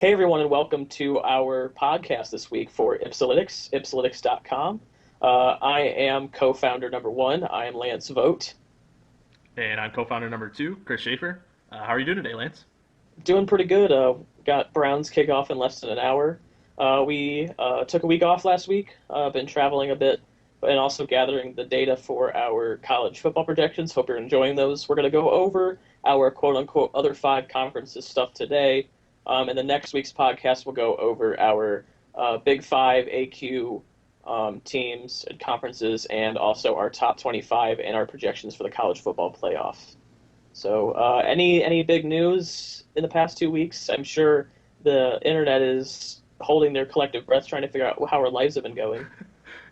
Hey everyone, and welcome to our podcast this week for Ypsilytics, Ypsilytics.com. I am co-founder number one. I am Lance Vogt. And I'm co-founder number two, Chris Schaefer. How are you doing today, Lance? Doing pretty good. Got Browns kickoff in less than an hour. We took a week off last week. Been traveling a bit, and also gathering the data for our college football projections. Hope you're enjoying those. We're going to go over our quote-unquote other five conferences stuff today. And the next week's podcast will go over our Big Five AQ teams and conferences, and also our top 25 and our projections for the college football playoff. So, any big news in the past 2 weeks? I'm sure the internet is holding their collective breath, trying to figure out how our lives have been going.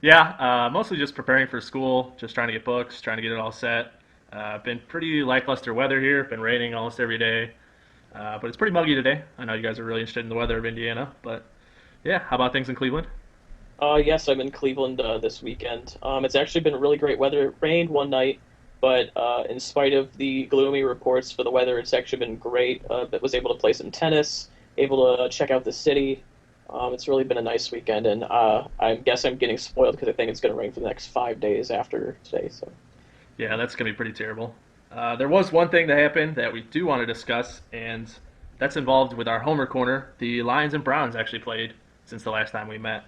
Yeah, mostly just preparing for school, just trying to get books, trying to get it all set. Been pretty lackluster weather here. Been raining almost every day, but it's pretty muggy today. I know you guys are really interested in the weather of Indiana, but yeah, how about things in Cleveland? Yes, I'm in Cleveland this weekend. It's actually been really great weather. It rained one night, but in spite of the gloomy reports for the weather, it's actually been great. Was able to play some tennis, able to check out the city. It's really been a nice weekend, and I guess I'm getting spoiled because I think it's going to rain for the next 5 days after today. So, Yeah, that's gonna be pretty terrible. There was one thing that happened that we do want to discuss, and that's involved with our Homer corner. The Lions and Browns actually played since the last time we met.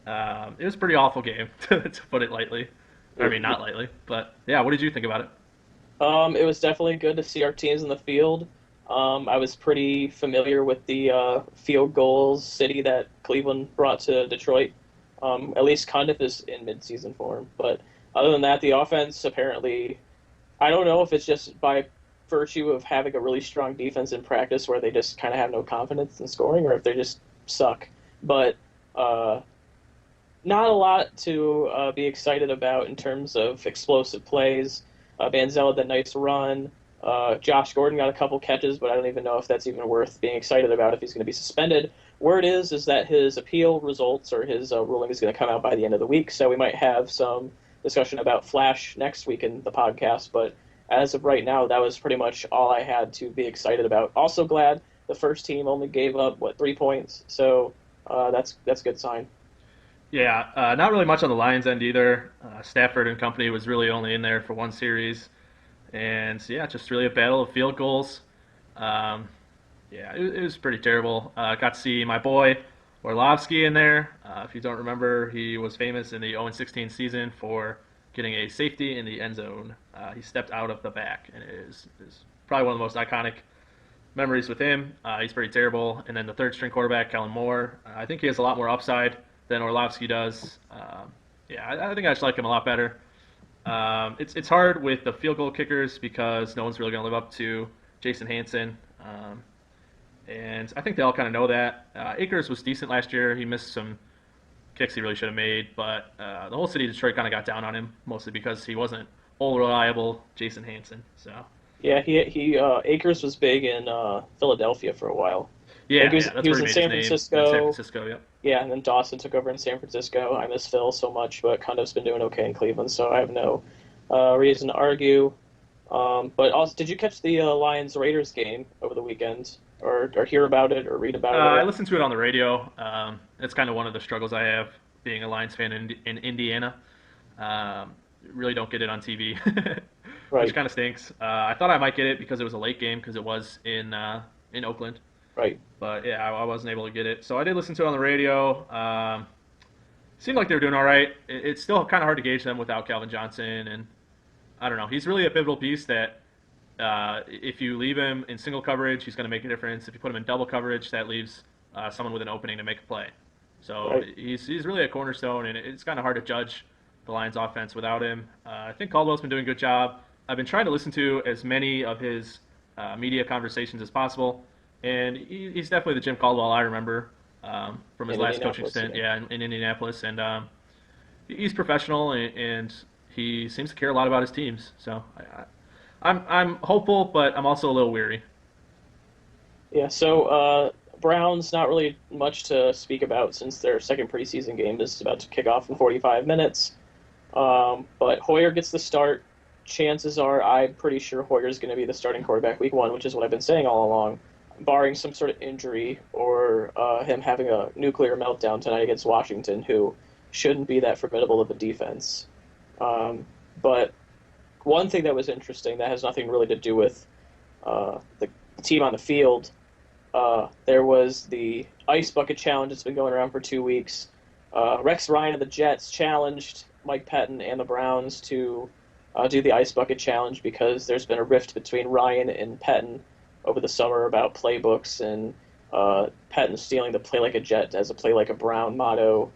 It was a pretty awful game, to put it lightly. I mean, not lightly, but yeah. What did you think about it? it was definitely good to see our teams in the field. I was pretty familiar with the field goals city that Cleveland brought to Detroit. At least Condiff is in midseason form, but other than that, the offense apparently, I don't know if it's just by virtue of having a really strong defense in practice where they just kind of have no confidence in scoring, or if they just suck. But uh, not a lot to be excited about in terms of explosive plays. Manziel had that nice run. Josh Gordon got a couple catches, but I don't even know if that's even worth being excited about if he's going to be suspended. Word is that his appeal results or his ruling is going to come out by the end of the week, so we might have some discussion about Flash next week in the podcast. But as of right now, that was pretty much all I had to be excited about. Also glad the first team only gave up 3 points, so that's a good sign. Yeah, not really much on the Lions end either. Stafford and company was really only in there for one series, and yeah, just really a battle of field goals. Um, yeah, it was pretty terrible. Got to see my boy Orlovsky in there. If you don't remember, he was famous in the 0-16 season for getting a safety in the end zone. He stepped out of the back, and it is probably one of the most iconic memories with him. He's pretty terrible. And then the third string quarterback, Kellen Moore, I think he has a lot more upside than Orlovsky does. Yeah, I think I just like him a lot better. It's hard with the field goal kickers because no one's really going to live up to Jason Hanson. And I think they all kind of know that. Akers was decent last year. He missed some kicks he really should have made, but the whole city of Detroit kind of got down on him, mostly because he wasn't all reliable Jason Hanson. So Yeah, he Akers was big in Philadelphia for a while. I think yeah, yeah, that's he where was he in made his San name in San Francisco. Francisco. Yep. Yeah, and then Dawson took over in San Francisco. I miss Phil so much, but Condo's been doing okay in Cleveland, so I have no reason to argue. But also, did you catch the Lions Raiders game over the weekend, or hear about it, or read about it at I all? listened to it on the radio. It's kind of one of the struggles I have being a Lions fan in Indiana. Really don't get it on TV, which Right, kind of stinks. I thought I might get it because it was a late game because it was in Oakland, right. but yeah, I wasn't able to get it. So I did listen to it on the radio. Seemed like they were doing all right. It's still kind of hard to gauge them without Calvin Johnson, and I don't know. He's really a pivotal piece that if you leave him in single coverage, he's going to make a difference. If you put him in double coverage, that leaves someone with an opening to make a play. So Right. he's really a cornerstone, and it's kind of hard to judge the Lions' offense without him. I think Caldwell's been doing a good job. I've been trying to listen to as many of his media conversations as possible, and he's definitely the Jim Caldwell I remember from his In last coaching Indianapolis, stint. yeah. Yeah, in Indianapolis, and he's professional, and he seems to care a lot about his teams. So I'm hopeful, but I'm also a little weary. Yeah, so Browns, not really much to speak about since their second preseason game is about to kick off in 45 minutes. But Hoyer gets the start. Chances are, I'm pretty sure Hoyer's going to be the starting quarterback week one, which is what I've been saying all along. barring some sort of injury or him having a nuclear meltdown tonight against Washington, who shouldn't be that formidable of a defense. But one thing that was interesting that has nothing really to do with the team on the field, there was the ice bucket challenge that's been going around for 2 weeks. Rex Ryan of the Jets challenged Mike Pettin and the Browns to do the ice bucket challenge because there's been a rift between Ryan and Pettin over the summer about playbooks and Pettin stealing the "play like a Jet" as a "play like a Brown" motto.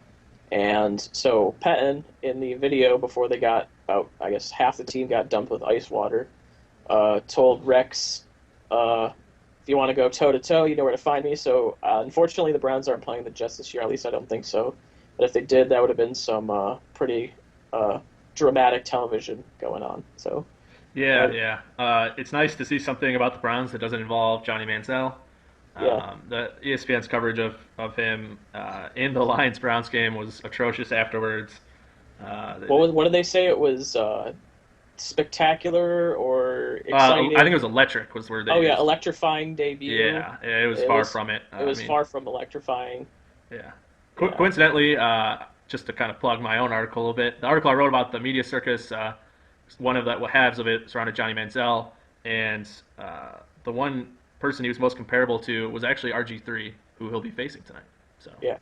And so Pettin, in the video before they got about, I guess, half the team got dumped with ice water, told Rex, if you want to go toe-to-toe, you know where to find me. So unfortunately, the Browns aren't playing the Jets this year. At least I don't think so. But if they did, that would have been some pretty dramatic television going on. So yeah. It's nice to see something about the Browns that doesn't involve Johnny Manziel. yeah. The ESPN's coverage of him in the Lions-Browns game was atrocious afterwards. What did they say? It was spectacular or exciting? I think it was electric was the word they Oh yeah, used. electrifying debut. Yeah, it was far from it. It was far from electrifying. Yeah. Yeah. Coincidentally, just to kind of plug my own article a little bit, the article I wrote about the media circus, one of the halves of it surrounded Johnny Manziel, and the one person he was most comparable to was actually RG3, who he'll be facing tonight. So Yeah.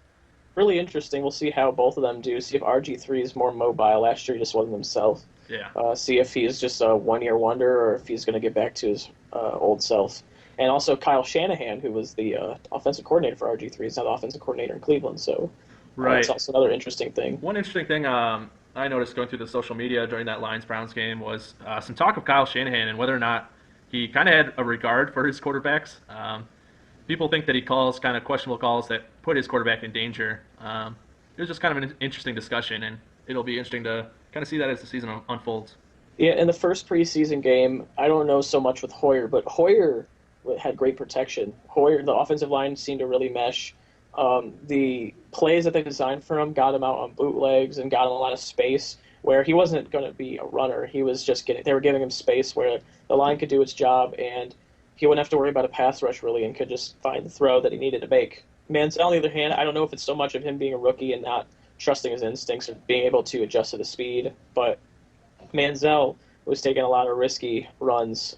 Really interesting. We'll see how both of them do. See if RG3 is more mobile. Last year he just wasn't himself. yeah, See if he's just a one-year wonder or if he's going to get back to his old self. And also Kyle Shanahan, who was the offensive coordinator for RG3, is now the offensive coordinator in Cleveland. So right. that's also another interesting thing. One interesting thing I noticed going through the social media during that Lions-Browns game was some talk of Kyle Shanahan and whether or not he kind of had a regard for his quarterbacks. People think that he calls kind of questionable calls that put his quarterback in danger. It was just kind of an interesting discussion, and it'll be interesting to kind of see that as the season unfolds. Yeah, in the first preseason game, I don't know so much with Hoyer, but Hoyer had great protection. Hoyer, the offensive line seemed to really mesh. The plays that they designed for him got him out on bootlegs and got him a lot of space where he wasn't going to be a runner. He was just they were giving him space where the line could do its job and he wouldn't have to worry about a pass rush really and could just find the throw that he needed to make. Manziel, on the other hand, I don't know if it's so much of him being a rookie and not trusting his instincts or being able to adjust to the speed, but Manziel was taking a lot of risky runs.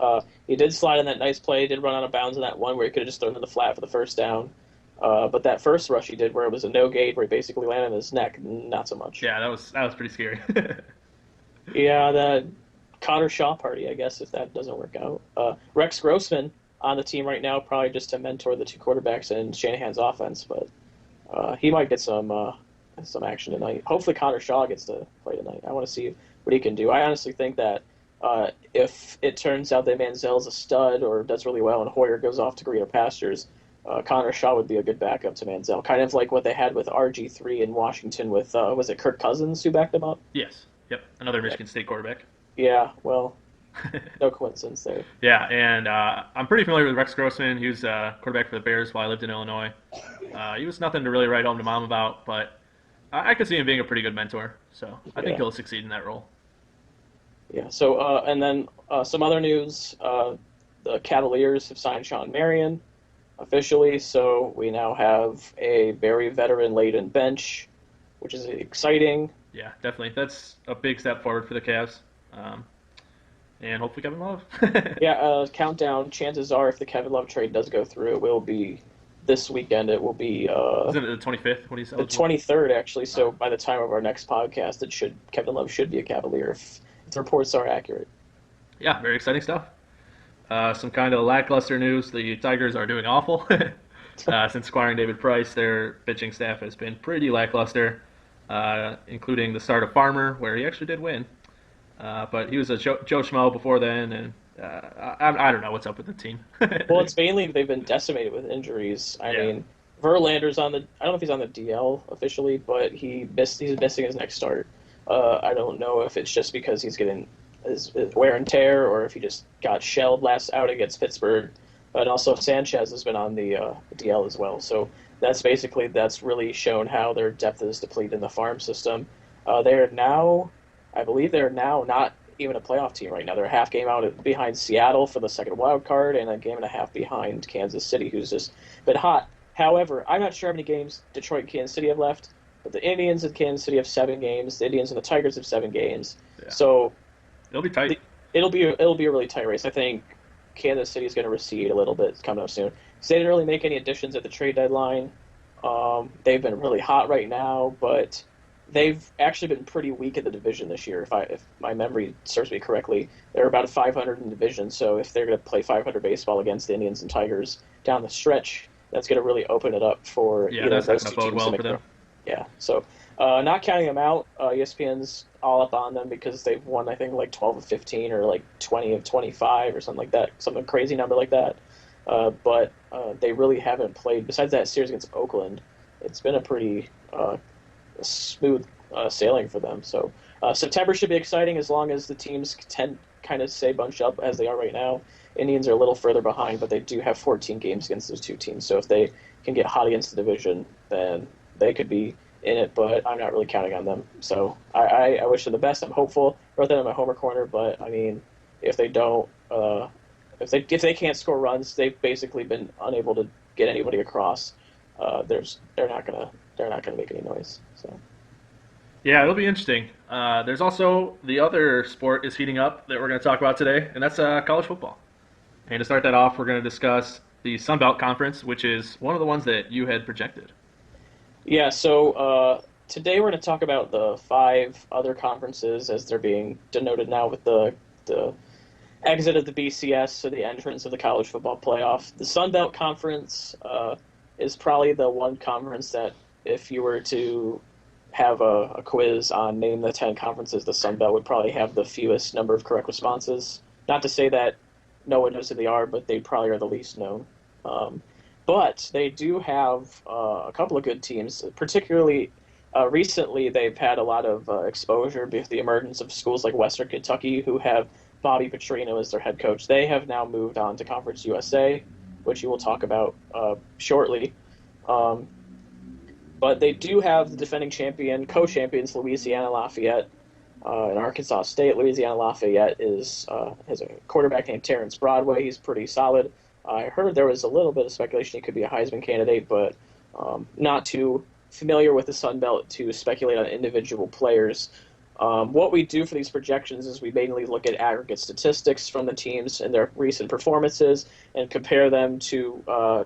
He did slide in that nice play, did run out of bounds in that one where he could have just thrown in the flat for the first down. But that first rush he did where it was a no gate where he basically landed on his neck, not so much. Yeah, that was pretty scary. Yeah, the Connor Shaw party, I guess, if that doesn't work out. Rex Grossman on the team right now, probably just to mentor the two quarterbacks in Shanahan's offense, but he might get some action tonight. Hopefully Connor Shaw gets to play tonight. I want to see what he can do. I honestly think that if it turns out that Manziel's a stud or does really well and Hoyer goes off to greener pastures, Connor Shaw would be a good backup to Manziel, kind of like what they had with RG3 in Washington with, was it Kirk Cousins who backed him up? Yes. Yep. Another Michigan State quarterback. Yeah, well, no coincidence there. Yeah, and I'm pretty familiar with Rex Grossman. He was quarterback for the Bears while I lived in Illinois. He was nothing to really write home to mom about, but I could see him being a pretty good mentor. So I think he'll succeed in that role. Yeah, so, and then some other news. The Cavaliers have signed Sean Marion officially, so we now have a very veteran-laden bench, which is exciting. Yeah, definitely. That's a big step forward for the Cavs. And hopefully Kevin Love. Yeah, countdown. Chances are, if the Kevin Love trade does go through, it will be this weekend. It will be Isn't it the 25th? What the 23rd, actually. So by the time of our next podcast, Kevin Love should be a Cavalier if the reports are accurate. Yeah, very exciting stuff. Some kind of lackluster news. The Tigers are doing awful. Since acquiring David Price, their pitching staff has been pretty lackluster, including the start of Farmer, where he actually did win. But he was a Joe Schmo before then, and I don't know what's up with the team. Well, it's mainly they've been decimated with injuries. I mean, Verlander's on the. I don't know if he's on the DL officially, but he's missing his next start. I don't know if it's just because he's getting his wear and tear, or if he just got shelled last out against Pittsburgh. And also Sanchez has been on the DL as well. So that's really shown how their depth is depleted in the farm system. I believe they're now not even a playoff team right now. They're a half game out behind Seattle for the second wild card, and a game and a half behind Kansas City, who's just been hot. However, I'm not sure how many games Detroit and Kansas City have left, but the Indians and Kansas City have 7 games. The Indians and the Tigers have 7 games. Yeah, So it'll be tight. it'll be a really tight race. I think Kansas City is going to recede a little bit coming up soon. So they didn't really make any additions at the trade deadline. They've been really hot right now, but they've actually been pretty weak in the division this year. If my memory serves me correctly, they're about a 500 in the division. So if they're going to play 500 baseball against the Indians and Tigers down the stretch, that's going to really open it up for that's those not two going to bode teams well to for make them. Yeah, so not counting them out, ESPN's all up on them because they've won, I think, like 12 of 15 or like 20 of 25 or something like that, some crazy number like that. But they really haven't played, besides that series against Oakland, it's been a pretty smooth sailing for them. So September should be exciting as long as the teams kind of stay bunched up as they are right now. Indians are a little further behind, but they do have 14 games against those two teams. So if they can get hot against the division, then they could be in it, but I'm not really counting on them. So I wish them the best. I'm hopeful. Wrote that in my homer corner, but I mean, if they don't, if they can't score runs, they've basically been unable to get anybody across. They're not gonna make any noise. So Yeah, it'll be interesting. There's also the other sport is heating up that we're going to talk about today, and that's college football. And to start that off, we're going to discuss the Sun Belt Conference, which is one of the ones that you had projected. yeah, so today we're going to talk about the 5 other conferences as they're being denoted now with the exit of the BCS, so the entrance of the college football playoff. The Sun Belt Conference is probably the one conference that if you were to have a quiz on name the 10 conferences, the Sun Belt would probably have the fewest number of correct responses. Not to say that no one knows who they are, but they probably are the least known. But they do have a couple of good teams, particularly recently they've had a lot of exposure with the emergence of schools like Western Kentucky, who have Bobby Petrino as their head coach. They have now moved on to Conference USA, which you will talk about shortly. But they do have the defending co-champions, Louisiana Lafayette and Arkansas State. Louisiana Lafayette has a quarterback named Terrence Broadway. He's pretty solid. I heard there was a little bit of speculation he could be a Heisman candidate, but not too familiar with the Sun Belt to speculate on individual players. What we do for these projections is we mainly look at aggregate statistics from the teams and their recent performances and compare them to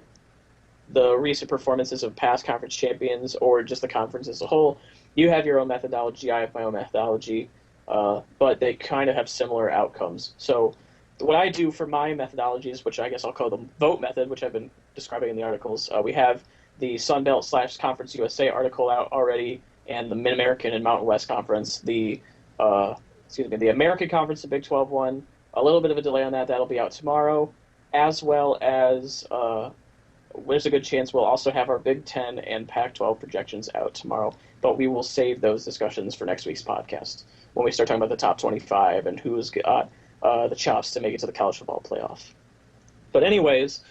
the recent performances of past conference champions or just the conference as a whole. You have your own methodology, I have my own methodology, but they kind of have similar outcomes. So what I do for my methodologies, which I guess I'll call the vote method, which I've been describing in the articles, we have the Sun Belt / Conference USA article out already, and the Mid-American and Mountain West Conference, the American Conference, the Big 12 one. A little bit of a delay on that. That'll be out tomorrow, as well as there's a good chance we'll also have our Big 10 and Pac-12 projections out tomorrow, but we will save those discussions for next week's podcast when we start talking about the top 25 and who's got the chops to make it to the college football playoff. But anyways,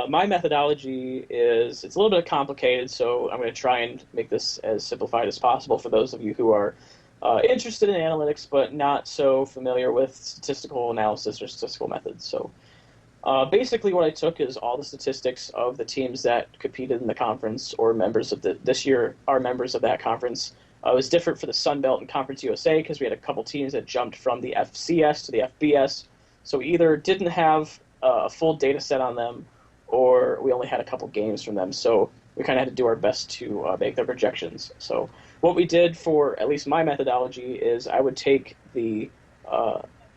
my methodology it's a little bit complicated, so I'm going to try and make this as simplified as possible for those of you who are interested in analytics but not so familiar with statistical analysis or statistical methods. So basically what I took is all the statistics of the teams that competed in the conference or members of this year are members of that conference. It was different for the Sun Belt and Conference USA because we had a couple teams that jumped from the FCS to the FBS. So we either didn't have a full data set on them or we only had a couple games from them. So we kind of had to do our best to make their projections. So what we did for at least my methodology is I would take the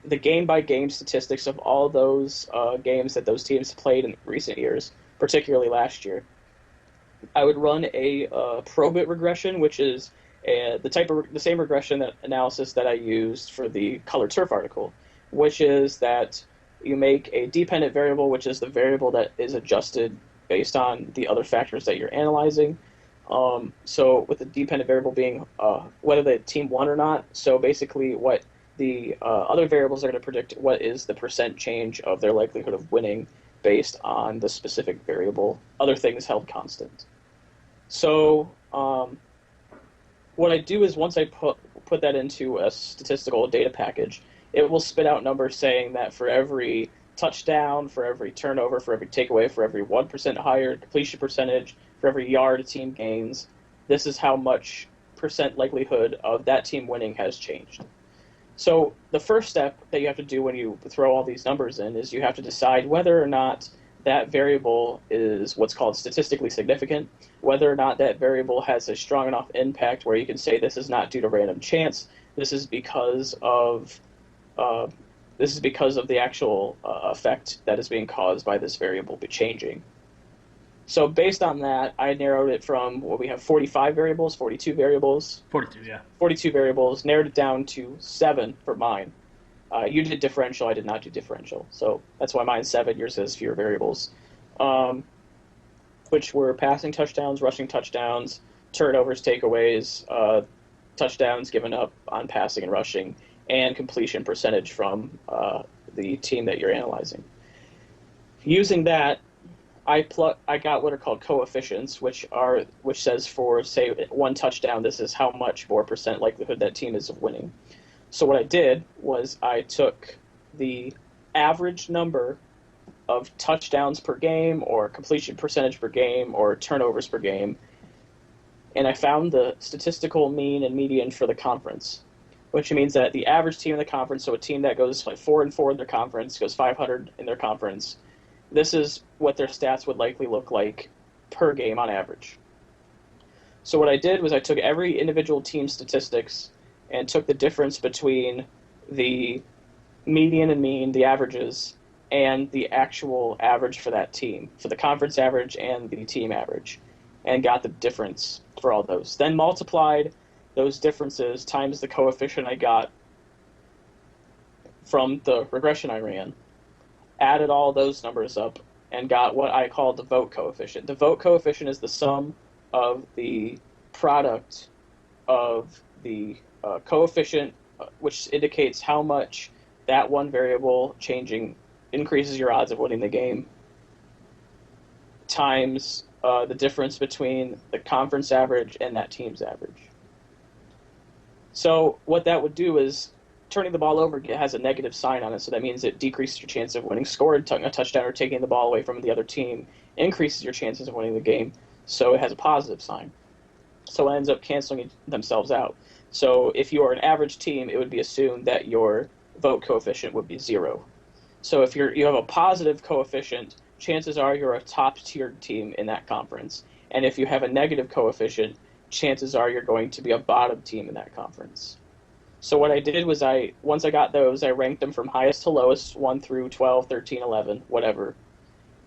game-by-game statistics of all those games that those teams played in recent years, particularly last year. I would run a probit regression, which is the same regression analysis that I used for the colored turf article, which is that you make a dependent variable, which is the variable that is adjusted based on the other factors that you're analyzing. So with the dependent variable being whether the team won or not. So basically what the other variables are going to predict what is the percent change of their likelihood of winning based on the specific variable, other things held constant. So what I do is once I put that into a statistical data package, it will spit out numbers saying that for every touchdown, for every turnover, for every takeaway, for every 1% higher completion percentage, for every yard a team gains, this is how much percent likelihood of that team winning has changed. So the first step that you have to do when you throw all these numbers in is you have to decide whether or not that variable is what's called statistically significant, whether or not that variable has a strong enough impact where you can say this is not due to random chance, this is because of uh, this is because of the actual effect that is being caused by this variable changing. So based on that, I narrowed it from what we have 45 variables, 42 variables, 42, yeah. 42 variables, narrowed it down to 7 for mine. You did differential, I did not do differential. So that's why mine's 7, yours has fewer variables, um, which were passing touchdowns, rushing touchdowns, turnovers, takeaways, touchdowns given up on passing and rushing, and completion percentage from the team that you're analyzing. Using that, I got what are called coefficients, which says for say one touchdown, this is how much more percent likelihood that team is of winning. So what I did was I took the average number of touchdowns per game, or completion percentage per game, or turnovers per game, and I found the statistical mean and median for the conference, which means that the average team in the conference, so a team that goes like 4-4 in their conference, goes 500 in their conference, this is what their stats would likely look like per game on average. So what I did was I took every individual team's statistics and took the difference between the median and mean, the averages, and the actual average for that team, for the conference average and the team average, and got the difference for all those. Then multiplied those differences times the coefficient I got from the regression I ran, added all those numbers up, and got what I call the vote coefficient. The vote coefficient is the sum of the product of the coefficient, which indicates how much that one variable changing increases your odds of winning the game, times the difference between the conference average and that team's average. So what that would do is turning the ball over has a negative sign on it, so that means it decreases your chance of winning. Scored a touchdown or taking the ball away from the other team increases your chances of winning the game, so it has a positive sign. So it ends up canceling themselves out. So if you are an average team, it would be assumed that your vote coefficient would be 0. So if you have a positive coefficient, chances are you're a top-tiered team in that conference. And if you have a negative coefficient, chances are you're going to be a bottom team in that conference. So what I did was once I got those, I ranked them from highest to lowest, 1 through 12, 13, 11, whatever.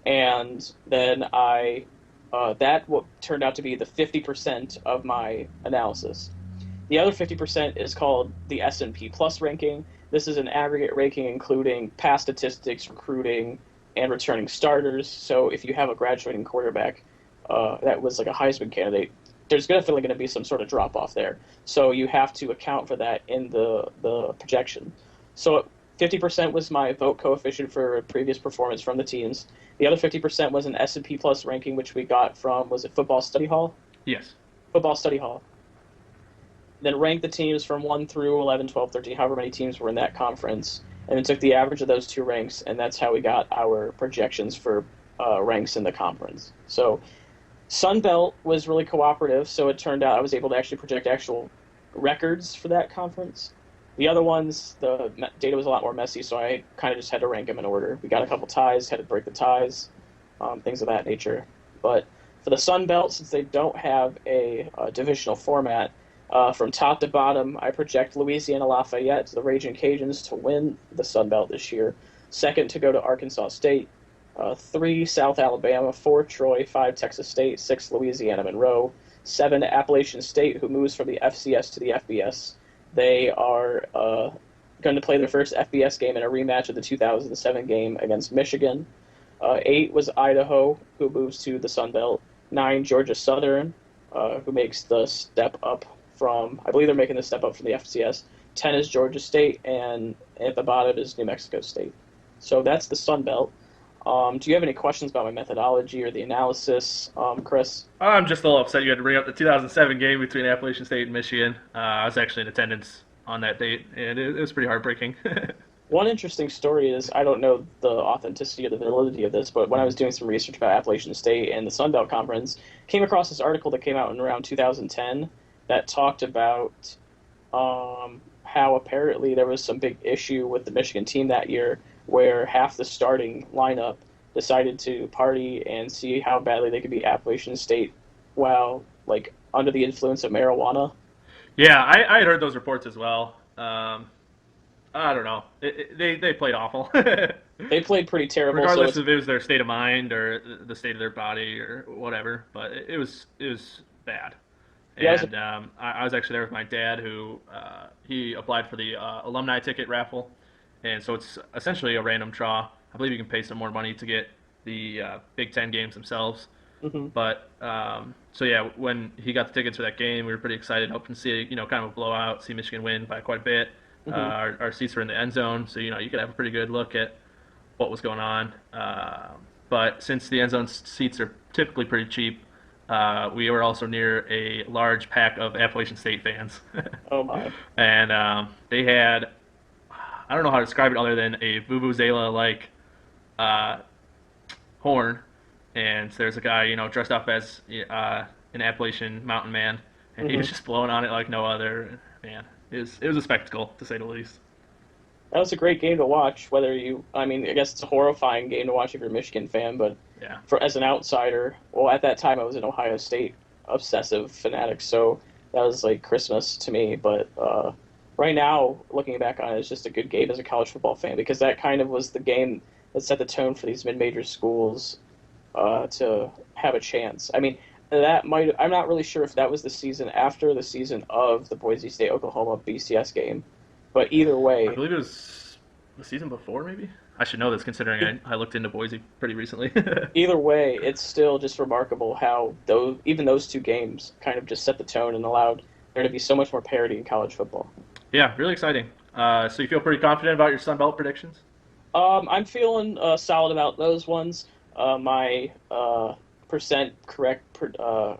And then that turned out to be the 50% of my analysis. The other 50% is called the S&P Plus ranking. This is an aggregate ranking including past statistics, recruiting, and returning starters. So if you have a graduating quarterback that was like a Heisman candidate, there's definitely going to be some sort of drop-off there. So you have to account for that in the projection. So 50% was my vote coefficient for previous performance from the teams. The other 50% was an S&P Plus ranking, which we got from, was it Football Study Hall? Yes. Football Study Hall. Then ranked the teams from 1 through 11, 12, 13, however many teams were in that conference, and then took the average of those two ranks, and that's how we got our projections for ranks in the conference. So Sun Belt was really cooperative, so it turned out I was able to actually project actual records for that conference. The other ones, the data was a lot more messy, so I kind of just had to rank them in order. We got a couple ties, had to break the ties, things of that nature. But for the Sun Belt, since they don't have a divisional format, from top to bottom, I project Louisiana Lafayette, the Raging Cajuns, to win the Sun Belt this year. Second to go to Arkansas State. 3 South Alabama, 4 Troy, 5 Texas State, 6 Louisiana Monroe, 7 Appalachian State, who moves from the FCS to the FBS. They are going to play their first FBS game in a rematch of the 2007 game against Michigan. 8 was Idaho, who moves to the Sun Belt. 9 Georgia Southern, who makes the step up from, I believe they're making the step up from the FCS. 10 is Georgia State, and at the bottom is New Mexico State. So that's the Sun Belt. Do you have any questions about my methodology or the analysis, Chris? I'm just a little upset you had to bring up the 2007 game between Appalachian State and Michigan. I was actually in attendance on that date, and it was pretty heartbreaking. One interesting story is I don't know the authenticity or the validity of this, but when I was doing some research about Appalachian State and the Sun Belt Conference, came across this article that came out in around 2010 that talked about how apparently there was some big issue with the Michigan team that year where half the starting lineup decided to party and see how badly they could beat Appalachian State while like under the influence of marijuana. Yeah, I had heard those reports as well. I don't know. They played awful, They played pretty terrible, so regardless it's if it was their state of mind or the state of their body or whatever. But it was bad. yeah, it was And I was actually there with my dad, who he applied for the alumni ticket raffle, and so it's essentially a random draw. I believe you can pay some more money to get the Big Ten games themselves. hmm But so yeah, when he got the tickets for that game, we were pretty excited, hoping to see kind of a blowout, see Michigan win by quite a bit. hmm Our seats were in the end zone, so you could have a pretty good look at what was going on. But since the end zone seats are typically pretty cheap, we were also near a large pack of Appalachian State fans, Oh my. and they had, I don't know how to describe it other than a vuvuzela like uh, horn, and there's a guy dressed up as an Appalachian mountain man, and he hmm was just blowing on it like no other. Man, it was a spectacle to say the least. That was a great game to watch. I mean, I guess it's a horrifying game to watch if you're a Michigan fan, but Yeah, for as an outsider, well, at that time I was an Ohio State obsessive fanatic, so that was like Christmas to me. But right now, looking back on it, it's just a good game as a college football fan because that kind of was the game that set the tone for these mid-major schools to have a chance. I mean, I'm not really sure if that was the season after the season of the Boise State Oklahoma BCS game, but either I way, believe it was the season before, maybe. I should know this considering I looked into Boise pretty recently. it's still just remarkable how even those two games kind of just set the tone and allowed there to be so much more parity in college football. Yeah, really exciting. So you feel pretty confident about your Sun Belt predictions? I'm feeling solid about those ones. My percent of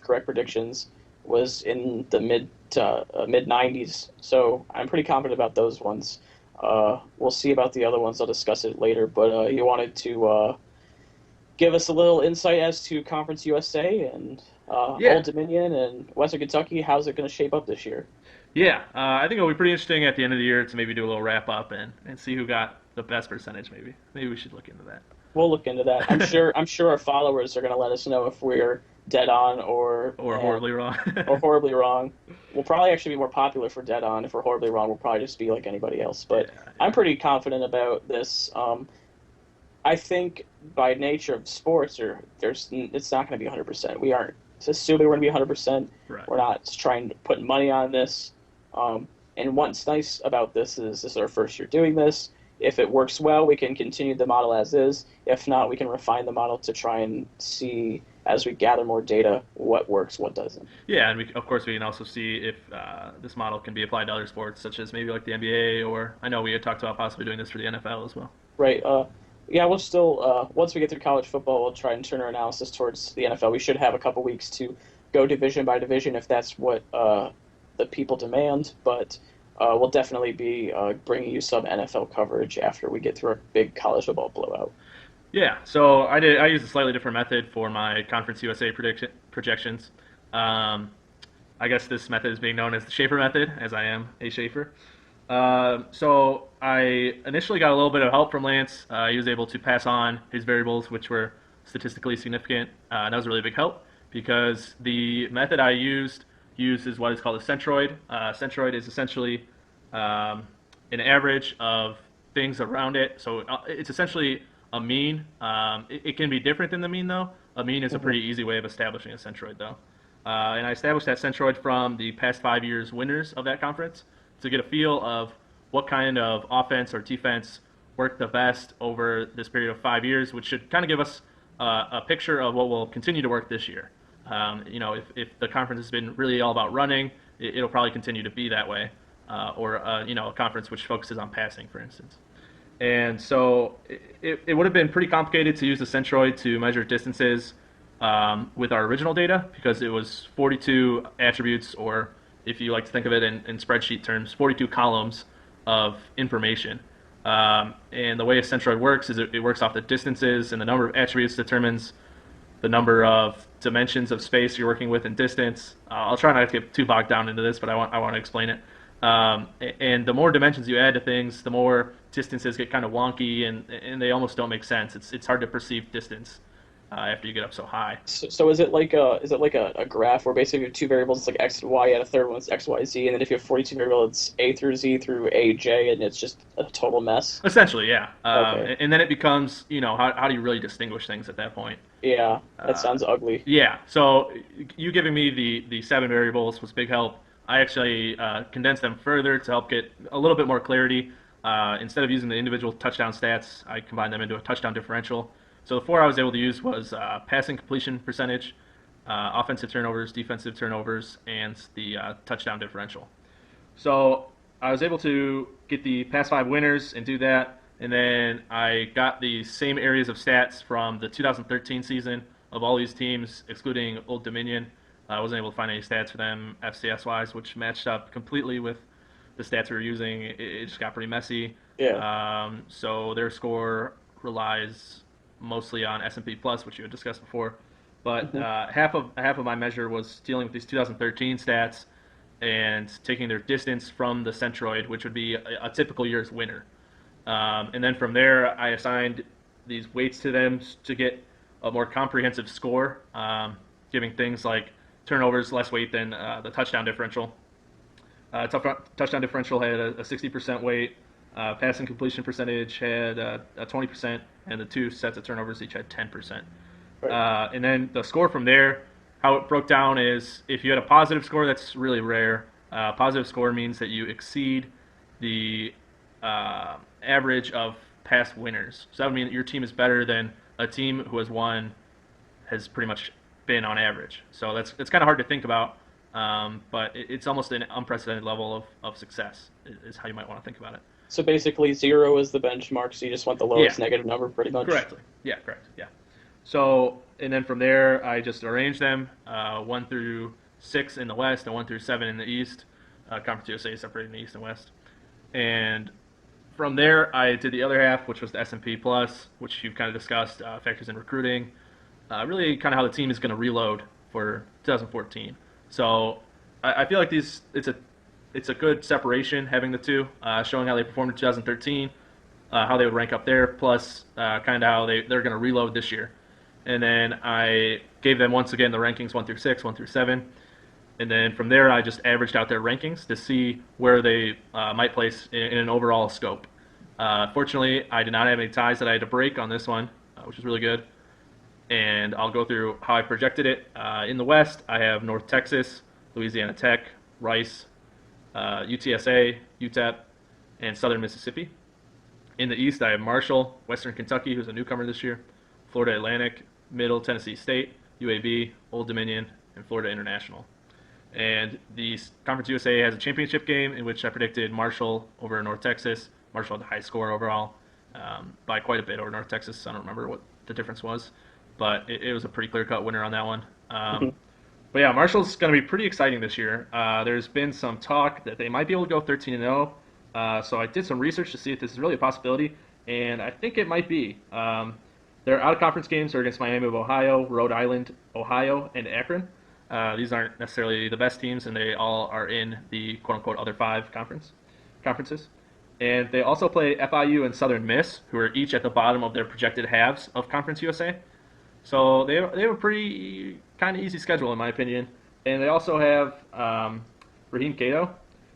correct predictions was in the mid 90s, so I'm pretty confident about those ones. We'll see about the other ones. I'll discuss it later. But you wanted to give us a little insight as to Conference USA and Yeah. Old Dominion and Western Kentucky. How's it going to shape up this year? Yeah, I think it'll be pretty interesting at the end of the year to maybe do a little wrap up and see who got the best percentage. Maybe we should look into We'll look into that. that. I'm sure our followers are going to let us know if we're dead on Or horribly wrong. or horribly wrong. We'll probably actually be more popular for dead on. If we're horribly wrong, we'll probably just be like anybody else. But I'm Yeah. pretty confident about this. I think by nature of sports, it's not going to be 100%. We aren't assuming we're going to be 100%. Right. We're not trying to put money on this. And what's nice about this is our first year doing this. If it works well, we can continue the model as is. If not, we can refine the model to try and see as we gather more data what works, what doesn't. Yeah, and of course we can also see if this model can be applied to other sports, such as maybe like the NBA, or I know we had talked about possibly doing this for the NFL as well. Right. Yeah, we'll still once we get through college football, we'll try and turn our analysis towards the NFL. We should have a couple weeks to go division by division if that's what the people demand. But we'll definitely be bringing you some NFL coverage after we get through our big college football blowout. Yeah, so I used a slightly different method for my Conference USA projections. Um, I guess this method is being known as the Schaefer method, as I am a Schaefer. So I initially got a little bit of help from Lance. He was able to pass on his variables, which were statistically significant. And that was a really big help because the method I uses what is called a centroid. Centroid is essentially an average of things around it. So it's essentially a mean. It can be different than the mean, though. A mean is a hmm pretty easy way of establishing a centroid, though. And I established that centroid from the past 5 years winners of that conference to get a feel of what kind of offense or defense worked the best over this period of 5 years, which should kind of give us a picture of what will continue to work this year. If the conference has been really all about running, it'll probably continue to be that way, or a conference which focuses on passing, for instance. And so it would have been pretty complicated to use the centroid to measure distances with our original data because it was 42 attributes or if you like to think of it in spreadsheet terms, 42 columns of information. And the way a centroid works is it works off the distances, and the number of attributes determines the number of dimensions of space you're working with in distance. I'll try not to get too bogged down into this, but I want to explain it. And the more dimensions you add to things, the more distances get kind of wonky, and they almost don't make sense. It's hard to perceive distance after you get up so high. So is it like a graph where basically you have two variables, it's like x and y, and a third one is x, y, z, and then if you have 42 variables, it's a through z through a, j, and it's just a total mess? Essentially, yeah. Okay. And then it becomes, how do you really distinguish things at that point? Yeah, that sounds ugly. Yeah. So you giving me the 7 variables was big help. I actually condensed them further to help get a little bit more clarity. Instead of using the individual touchdown stats, I combined them into a touchdown differential. So the 4 I was able to use was passing completion percentage, offensive turnovers, defensive turnovers, and the touchdown differential. So I was able to get the past 5 winners and do that. And then I got the same areas of stats from the 2013 season of all these teams, excluding Old Dominion. I wasn't able to find any stats for them FCS-wise, which matched up completely with the stats we were using. It just got pretty messy. Yeah. So their score relies mostly on S&P Plus, which you had discussed before. But half of my measure was dealing with these 2013 stats and taking their distance from the centroid, which would be a typical year's winner. And then from there, I assigned these weights to them to get a more comprehensive score, giving things like turnovers less weight than the touchdown differential. Touchdown differential had a 60% weight. Passing completion percentage had a 20%, and the 2 sets of turnovers each had 10%. Right. And then the score from there, how it broke down is if you had a positive score, that's really rare. Positive score means that you exceed the average of past winners. So that would mean that your team is better than a team who has pretty much been on average. So that's kind of hard to think about, but it's almost an unprecedented level of success is how you might want to think about it. So basically, 0 is the benchmark, so you just want the lowest Yeah, negative number, pretty much. correctly. Yeah, correct. Yeah. So, and then from there, I just arranged them 1 through 6 in the West and 1 through 7 in the East. Conference USA is separated in the East and West. And from there, I did the other half, which was the S&P Plus, which you've kind of discussed, factors in recruiting, really kind of how the team is going to reload for 2014. So I feel like it's a good separation having the two, showing how they performed in 2013, how they would rank up there, plus kind of how they're going to reload this year. And then I gave them once again the rankings 1 through 6, 1 through 7. And then from there, I just averaged out their rankings to see where they might place in an overall scope. Fortunately, I did not have any ties that I had to break on this one, which is really good. And I'll go through how I projected it. In the West, I have North Texas, Louisiana Tech, Rice, UTSA, UTEP, and Southern Mississippi. In the East, I have Marshall, Western Kentucky, who's a newcomer this year, Florida Atlantic, Middle Tennessee State, UAB, Old Dominion, and Florida International. And the Conference USA has a championship game in which I predicted Marshall over North Texas. Marshall had the high score overall by quite a bit over North Texas. I don't remember what the difference was, but it was a pretty clear-cut winner on that one. But yeah, Marshall's going to be pretty exciting this year. There's been some talk that they might be able to go 13-0. So I did some research to see if this is really a possibility, and I think it might be. Their out-of-conference games are against Miami of Ohio, Rhode Island, Ohio, and Akron. These aren't necessarily the best teams, and they all are in the quote-unquote other 5 conferences. And they also play FIU and Southern Miss, who are each at the bottom of their projected halves of Conference USA. So they have a pretty kind of easy schedule, in my opinion. And they also have Raheem Cato,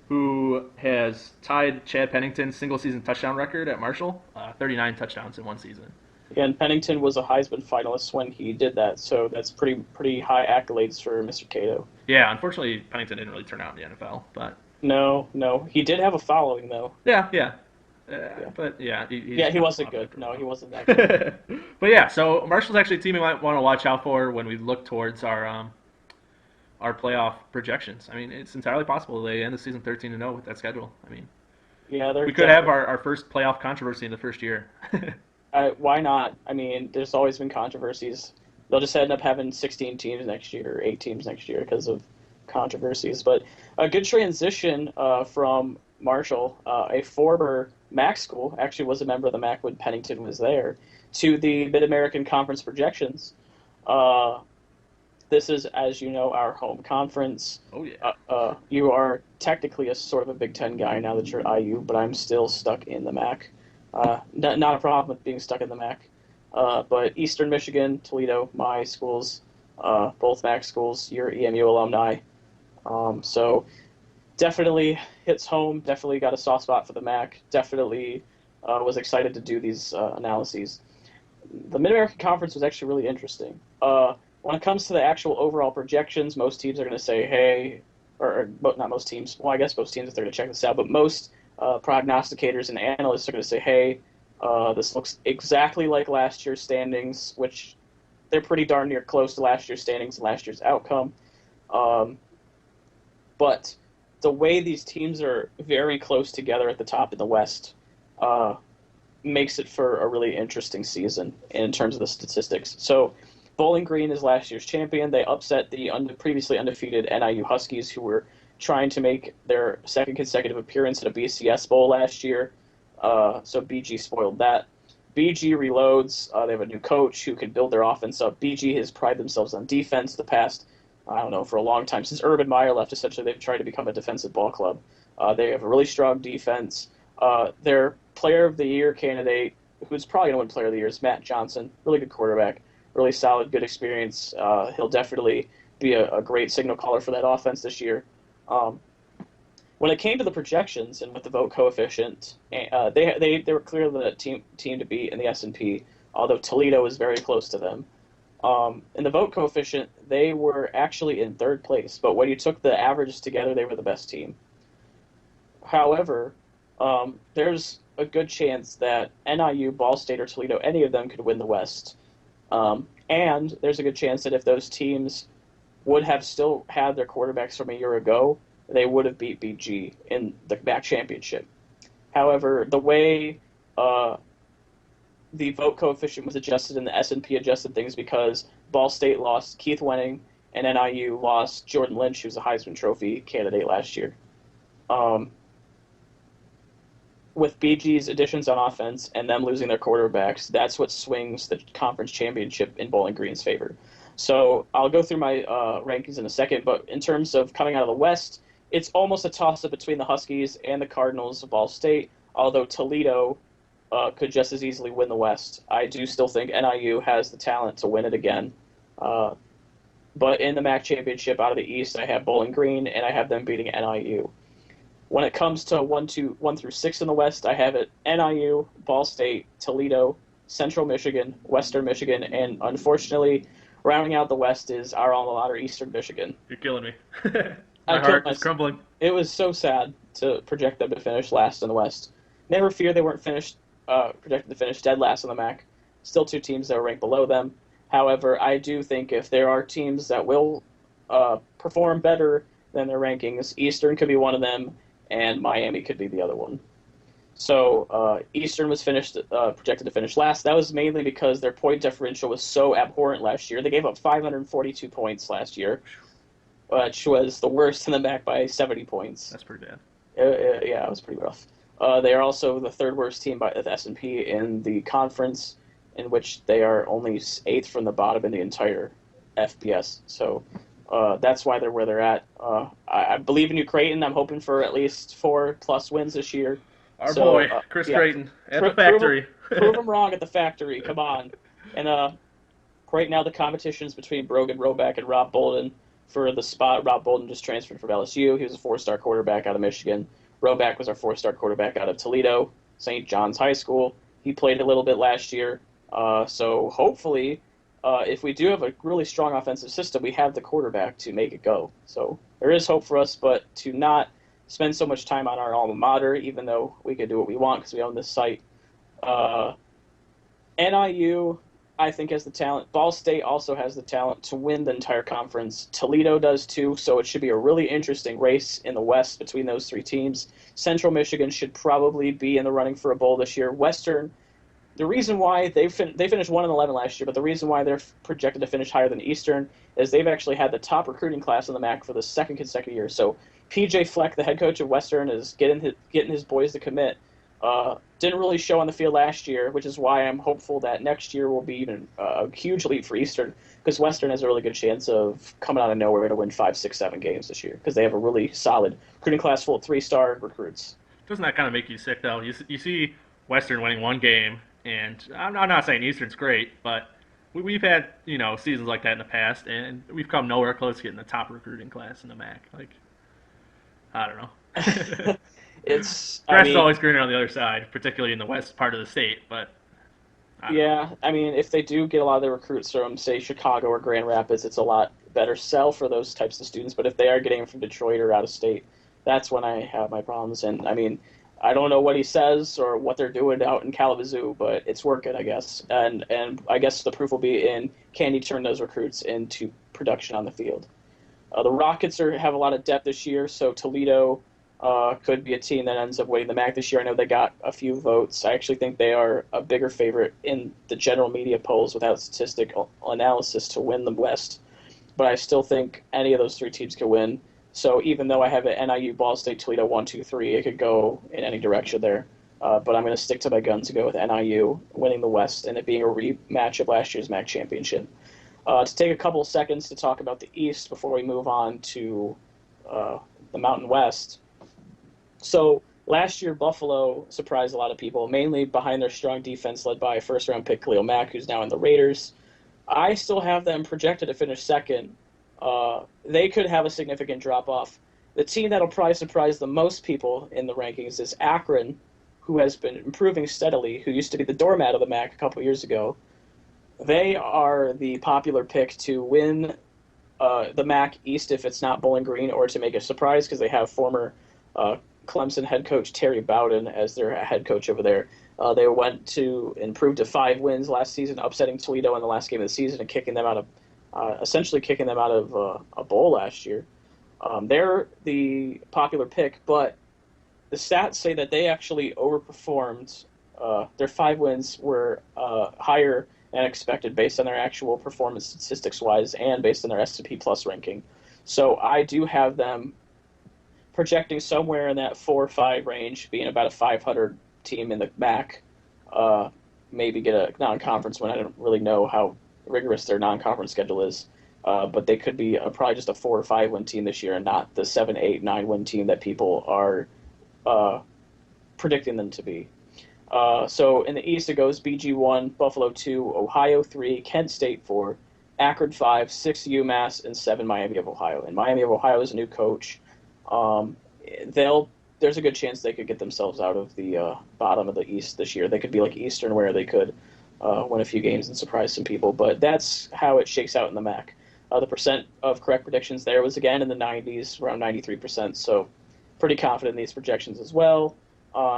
who has tied Chad Pennington's single-season touchdown record at Marshall, 39 touchdowns in one season. Yeah, and Pennington was a Heisman finalist when he did that, so that's pretty high accolades for Mr. Cato. Yeah, unfortunately, Pennington didn't really turn out in the NFL, but No, he did have a following though. yeah. Yeah, But yeah, he wasn't good. No, he wasn't that good. But yeah, so Marshall's actually a team we might want to watch out for when we look towards our playoff projections. I mean, it's entirely possible they end the season 13-0 with that schedule. I mean, Yeah, they're we could have our first playoff controversy in the first year. why not? I mean, there's always been controversies. They'll just end up having 16 teams next year, or 8 teams next year because of controversies. But a good transition from Marshall, a former MAC school, actually was a member of the MAC when Pennington was there, to the Mid-American Conference Projections. Uh, this is, as you know, our home conference. Oh yeah. You are technically a sort of a Big Ten guy now that you're at IU, but I'm still stuck in the MAC. Not a problem with being stuck in the MAC. But Eastern Michigan, Toledo, my schools, both MAC schools, you're EMU alumni. So definitely hits home, definitely got a soft spot for the MAC, definitely was excited to do these analyses. The Mid-American Conference was actually really interesting. When it comes to the actual overall projections, most teams are going to say, hey, or not most teams, well, I guess most teams if they're going to check this out, but most prognosticators and analysts are going to say, hey, this looks exactly like last year's standings, which they're pretty darn near close to last year's standings and last year's outcome. But the way these teams are very close together at the top in the West makes it for a really interesting season in terms of the statistics. So Bowling Green is last year's champion. They upset the previously undefeated NIU Huskies, who were trying to make their second consecutive appearance at a BCS Bowl last year. So BG spoiled that. BG reloads. They have a new coach who can build their offense up. BG has prided themselves on defense the past, I don't know, for a long time. Since Urban Meyer left, essentially, they've tried to become a defensive ball club. They have a really strong defense. Their player of the year candidate, who's probably going to win player of the year, is Matt Johnson. Really good quarterback. Really solid, good experience. He'll definitely be a great signal caller for that offense this year. When it came to the projections and with the vote coefficient, they were clearly the team to beat in the S&P, although Toledo was very close to them. In the vote coefficient, they were actually in third place, but when you took the averages together, they were the best team. However, there's a good chance that NIU, Ball State, or Toledo, any of them could win the West. And there's a good chance that if those teams would have still had their quarterbacks from a year ago, they would have beat BG in the MAC championship. However, the way the vote coefficient was adjusted and the S&P adjusted things because Ball State lost Keith Wenning and NIU lost Jordan Lynch, who's a Heisman Trophy candidate last year. With BG's additions on offense and them losing their quarterbacks, that's what swings the conference championship in Bowling Green's favor. So I'll go through my rankings in a second, but in terms of coming out of the West, it's almost a toss-up between the Huskies and the Cardinals of Ball State, although Toledo could just as easily win the West. I do still think NIU has the talent to win it again. But in the MAC championship out of the East, I have Bowling Green, and I have them beating NIU. When it comes to 1 through 6 in the West, I have it NIU, Ball State, Toledo, Central Michigan, Western Michigan, and unfortunately, rounding out the West is our alma mater, Eastern Michigan. You're killing me. My heart is crumbling. It was so sad to project them to finish last in the West. Never fear they weren't projected to finish dead last in the MAC. Still two teams that were ranked below them. However, I do think if there are teams that will perform better than their rankings, Eastern could be one of them, and Miami could be the other one. So Eastern was projected to finish last. That was mainly because their point differential was so abhorrent last year. They gave up 542 points last year, which was the worst in the MAC by 70 points. That's pretty bad. Yeah, it was pretty rough. They are also the third worst team by the S&P in the conference, in which they are only 8th from the bottom in the entire FBS. So that's why they're where they're at. I believe in you, Creighton. I'm hoping for at least 4+ wins this year. Our boy, Chris Creighton, at the factory. Prove him wrong at the factory. Come on. And right now the competition's between Brogan Roback and Rob Bolden for the spot. Rob Bolden just transferred from LSU. He was a 4-star quarterback out of Michigan. Roback was our 4-star quarterback out of Toledo, St. John's High School. He played a little bit last year. So hopefully, if we do have a really strong offensive system, we have the quarterback to make it go. So there is hope for us, but to not spend so much time on our alma mater, even though we could do what we want because we own this site. NIU, I think, has the talent. Ball State also has the talent to win the entire conference. Toledo does too, so it should be a really interesting race in the West between those three teams. Central Michigan should probably be in the running for a bowl this year. Western, the reason why they finished 1-11 last year, but the reason why they're projected to finish higher than Eastern is they've actually had the top recruiting class in the MAC for the second consecutive year. So PJ Fleck, the head coach of Western, is getting his boys to commit. Didn't really show on the field last year, which is why I'm hopeful that next year will be even a huge leap for Eastern, because Western has a really good chance of coming out of nowhere to win 5, 6, 7 games this year, because they have a really solid recruiting class full of 3-star recruits. Doesn't that kind of make you sick though? You see Western winning one game, and I'm not saying Eastern's great, but we've had seasons like that in the past, and we've come nowhere close to getting the top recruiting class in the MAC. Like, I don't know. I Grass is mean, always greener on the other side, particularly in the west part of the state. But I don't know. yeah, I mean, if they do get a lot of their recruits from, say, Chicago or Grand Rapids, it's a lot better sell for those types of students. But if they are getting them from Detroit or out of state, that's when I have my problems. And I mean, I don't know what he says or what they're doing out in Kalamazoo, but it's working, I guess. And I guess the proof will be in, can you turn those recruits into production on the field? The Rockets have a lot of depth this year, so Toledo could be a team that ends up winning the MAC this year. I know they got a few votes. I actually think they are a bigger favorite in the general media polls without statistical analysis to win the West. But I still think any of those three teams could win. So even though I have an NIU, Ball State, Toledo 1, 2, 3, it could go in any direction there. But I'm going to stick to my guns and go with NIU winning the West and it being a rematch of last year's MAC championship. To take a couple of seconds to talk about the East before we move on to the Mountain West. So last year, Buffalo surprised a lot of people, mainly behind their strong defense led by first-round pick Khalil Mack, who's now in the Raiders. I still have them projected to finish second. They could have a significant drop-off. The team that'll probably surprise the most people in the rankings is Akron, who has been improving steadily, who used to be the doormat of the MAC a couple years ago. They are the popular pick to win the MAC East if it's not Bowling Green, or to make a surprise because they have former Clemson head coach Terry Bowden as their head coach over there. They went to improve to 5 wins last season, upsetting Toledo in the last game of the season and kicking them out of, essentially kicking them out of a bowl last year. They're the popular pick, but the stats say that they actually overperformed. Their 5 wins were higher than expected based on their actual performance statistics-wise and based on their S&P Plus ranking. So I do have them projecting somewhere in that 4 or 5 range, being about a 500 team in the MAC. Maybe get a non-conference win. I don't really know how rigorous their non-conference schedule is, but they could be probably just a 4 or 5 win team this year, and not the 7, 8, 9 win team that people are predicting them to be. So in the East it goes BG 1, Buffalo 2, Ohio 3, Kent State 4, Akron 5, 6 UMass, and 7 Miami of Ohio. And Miami of Ohio is a new coach. There's a good chance they could get themselves out of the bottom of the East this year. They could be like Eastern, where they could win a few games and surprise some people. But that's how it shakes out in the MAC. The percent of correct predictions there was again in the 90s, around 93%. So pretty confident in these projections as well.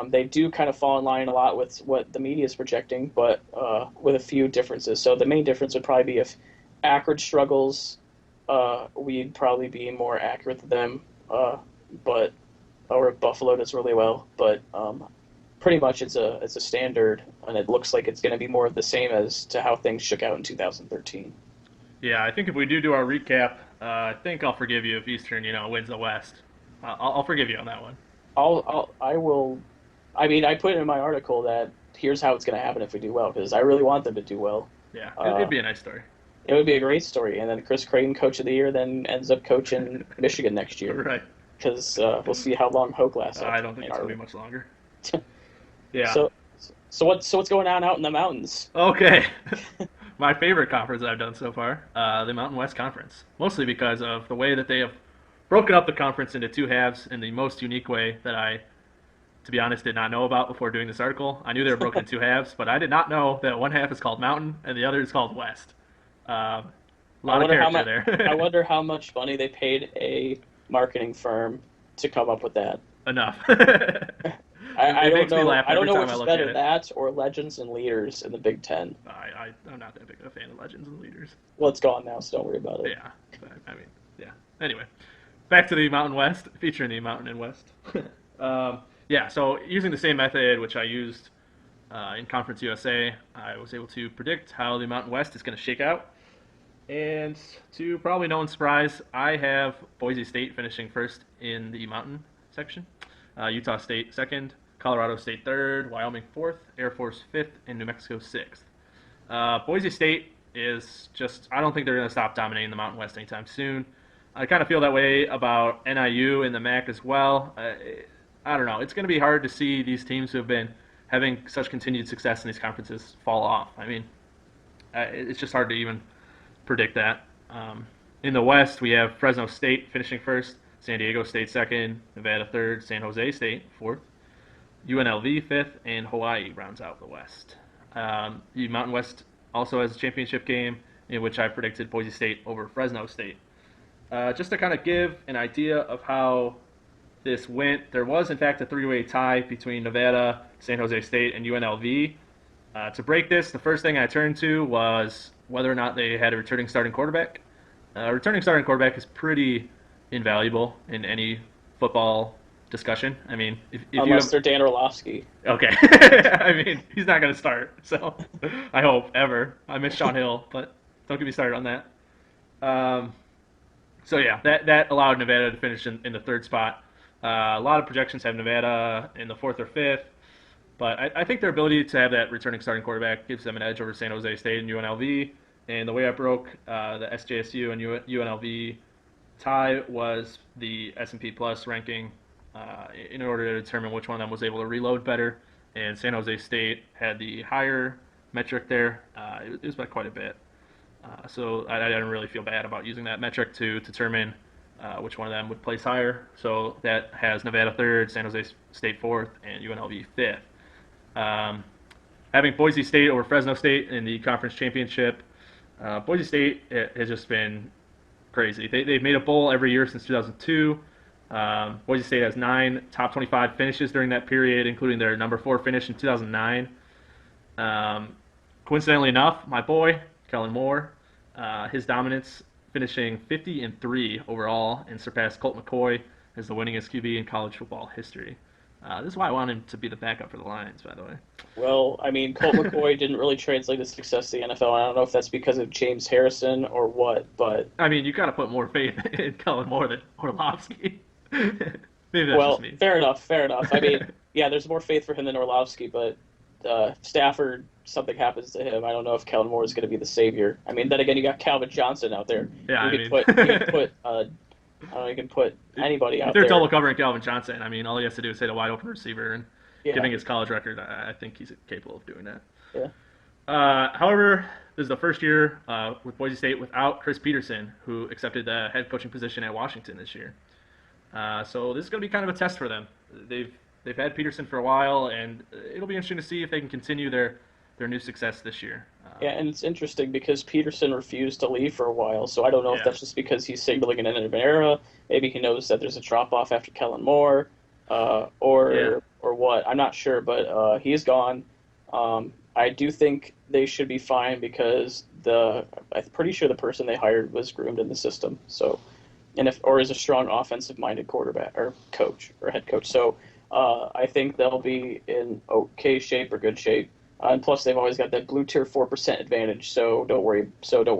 They do kind of fall in line a lot with what the media is projecting, but with a few differences. So the main difference would probably be if Akron struggles, we'd probably be more accurate than them. But or if Buffalo does really well. But pretty much it's a standard, and it looks like it's going to be more of the same as to how things shook out in 2013. Yeah, I think if we do our recap, I think I'll forgive you if Eastern, wins the West. I'll forgive you on that one. I will. I mean, I put in my article that here's how it's going to happen if we do well, because I really want them to do well. Yeah, it'd be a nice story. It would be a great story, and then Chris Creighton, coach of the year, then ends up coaching Michigan next year. Right. Because we'll see how long Hoke lasts. I don't think it's going to be much longer. Yeah. So what's going on out in the mountains? Okay. My favorite conference I've done so far, the Mountain West Conference. Mostly because of the way that they have broken up the conference into 2 halves in the most unique way that I, to be honest, did not know about before doing this article. I knew they were broken in 2 halves, but I did not know that one half is called Mountain and the other is called West. A lot of character there. I wonder how much money they paid a marketing firm to come up with that. Enough. I don't know. I don't know which is better, it. that or Legends and Leaders in the Big Ten. I'm not that big of a fan of Legends and Leaders. Well, it's gone now, so don't worry about it. Yeah. I mean, yeah. Anyway, back to the Mountain West, featuring the Mountain and West. Yeah, so using the same method which I used in Conference USA, I was able to predict how the Mountain West is going to shake out. And to probably no one's surprise, I have Boise State finishing first in the Mountain section, Utah State second, Colorado State third, Wyoming fourth, Air Force fifth, and New Mexico sixth. Boise State is just, I don't think they're going to stop dominating the Mountain West anytime soon. I kind of feel that way about NIU and the MAC as well. I don't know. It's going to be hard to see these teams who have been having such continued success in these conferences fall off. I mean, it's just hard to even predict that. In the West, we have Fresno State finishing first, San Diego State second, Nevada third, San Jose State fourth, UNLV fifth, and Hawaii rounds out the West. The Mountain West also has a championship game in which I predicted Boise State over Fresno State. Just to kind of give an idea of how this went, there was in fact a three-way tie between Nevada, San Jose State, and UNLV. To break this, the first thing I turned to was whether or not they had a returning starting quarterback. Returning starting quarterback is pretty invaluable in any football discussion. I mean, if Unless they're Dan Orlovsky. Okay. I mean, he's not going to start, so I hope, ever. I miss Sean Hill, but don't get me started on that. So yeah, that allowed Nevada to finish in the third spot. A lot of projections have Nevada in the fourth or fifth, but I think their ability to have that returning starting quarterback gives them an edge over San Jose State and UNLV. And the way I broke the SJSU and UNLV tie was the S&P Plus ranking in order to determine which one of them was able to reload better. And San Jose State had the higher metric there. It was by quite a bit. So I didn't really feel bad about using that metric to determine which one of them would place higher. So that has Nevada third, San Jose State fourth, and UNLV fifth. Having Boise State over Fresno State in the conference championship, Boise State has just been crazy. They've made a bowl every year since 2002. Boise State has 9 top 25 finishes during that period, including their number 4 finish in 2009. Coincidentally enough, my boy, Kellen Moore, his dominance finishing 50-3 overall and surpassed Colt McCoy as the winningest QB in college football history. This is why I want him to be the backup for the Lions, by the way. Well, I mean, Colt McCoy didn't really translate his success to the NFL. I don't know if that's because of James Harrison or what, but... I mean, you got to put more faith in Kellen Moore than Orlovsky. Maybe that's just me. Fair enough. I mean, yeah, there's more faith for him than Orlovsky, but Stafford, something happens to him. I don't know if Kellen Moore is going to be the savior. I mean, then again, you got Calvin Johnson out there. Yeah, you can put anybody out if they're there. double covering Calvin Johnson, I mean, all he has to do is hit a wide open receiver, and given his college record, I think he's capable of doing that. Yeah. However, this is the first year with Boise State without Chris Peterson, who accepted the head coaching position at Washington this year. So this is going to be kind of a test for them. They've had Peterson for a while, and it'll be interesting to see if they can continue their new success this year. Yeah, and it's interesting because Peterson refused to leave for a while, so I don't know if that's just because he's signaling an end of an era. Maybe he knows that there's a drop-off after Kellen Moore, or what. I'm not sure, but he's gone. I do think they should be fine because I'm pretty sure the person they hired was groomed in the system. So, or is a strong offensive-minded quarterback or coach or head coach. So I think they'll be in okay shape or good shape. And plus, they've always got that blue tier 4% advantage, so don't worry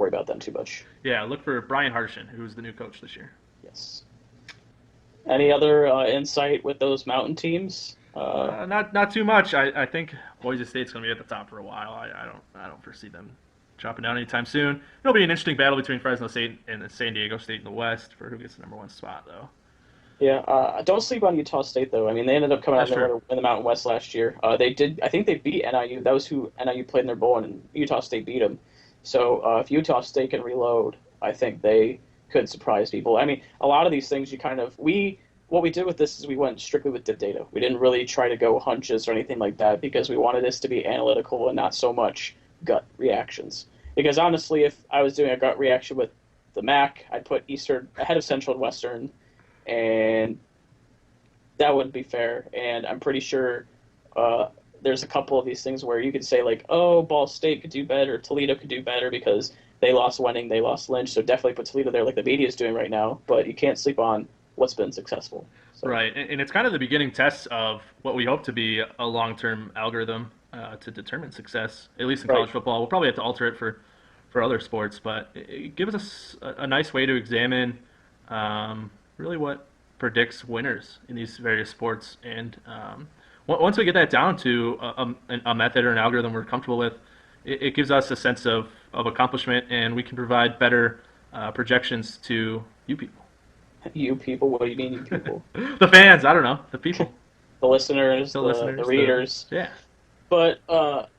about them too much. Yeah, look for Brian Harshin, who's the new coach this year. Yes. Any other insight with those mountain teams? Not too much. I think Boise State's going to be at the top for a while. I don't foresee them dropping down anytime soon. It'll be an interesting battle between Fresno State and San Diego State in the West for who gets the number 1 spot, though. Yeah, don't sleep on Utah State, though. I mean, they ended up coming out in the Mountain West last year. They did. I think they beat NIU. That was who NIU played in their bowl, and Utah State beat them. So if Utah State can reload, I think they could surprise people. I mean, a lot of these things what we did with this is we went strictly with dip data. We didn't really try to go hunches or anything like that because we wanted this to be analytical and not so much gut reactions. Because honestly, if I was doing a gut reaction with the MAC, I'd put Eastern ahead of Central and Western, and that wouldn't be fair. And I'm pretty sure there's a couple of these things where you could say, like, oh, Ball State could do better, Toledo could do better because they lost Wenning, they lost Lynch, so definitely put Toledo there like the media is doing right now. But you can't sleep on what's been successful. So. Right, and it's kind of the beginning test of what we hope to be a long-term algorithm. to determine success, at least in Right. college football. We'll probably have to alter it for other sports, but it gives us a nice way to examine really what predicts winners in these various sports. And once we get that down to a method or an algorithm we're comfortable with, it gives us a sense of accomplishment, and we can provide better projections to you people. You people, what do you mean, you people? The fans, I don't know, the people, The listeners, the the listeners, the readers. yeah, But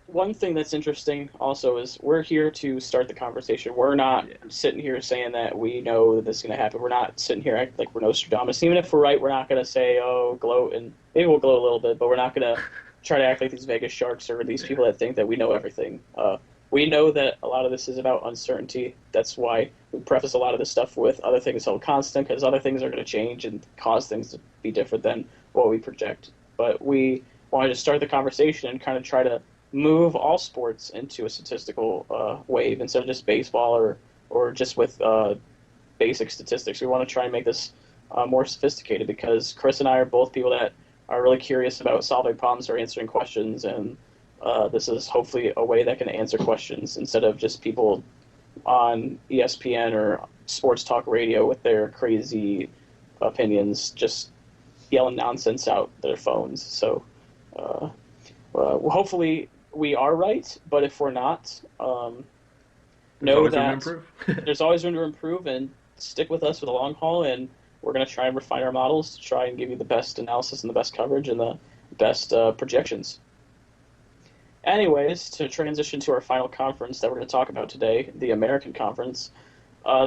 one thing that's interesting also is we're here to start the conversation. We're not yeah. sitting here saying that we know that this is going to happen. We're not sitting here acting like we're Nostradamus. Even if we're right, we're not going to say, oh, gloat, and maybe we'll gloat a little bit, but we're not going to try to act like these Vegas sharks or these people that think that we know everything. We know that a lot of this is about uncertainty. That's why we preface a lot of this stuff with other things held constant, because other things are going to change and cause things to be different than what we project. But we wanted to start the conversation and kind of try to move all sports into a statistical wave instead of just baseball or just with basic statistics. We want to try and make this more sophisticated because Chris and I are both people that are really curious about solving problems or answering questions, and this is hopefully a way that can answer questions instead of just people on ESPN or sports talk radio with their crazy opinions just yelling nonsense out their phones. So hopefully we are right, but if we're not, There's know always room to that improve. there's always room to improve and stick with us for the long haul. And we're going to try and refine our models to try and give you the best analysis and the best coverage and the best projections. Anyways, to transition to our final conference that we're going to talk about today, the American Conference.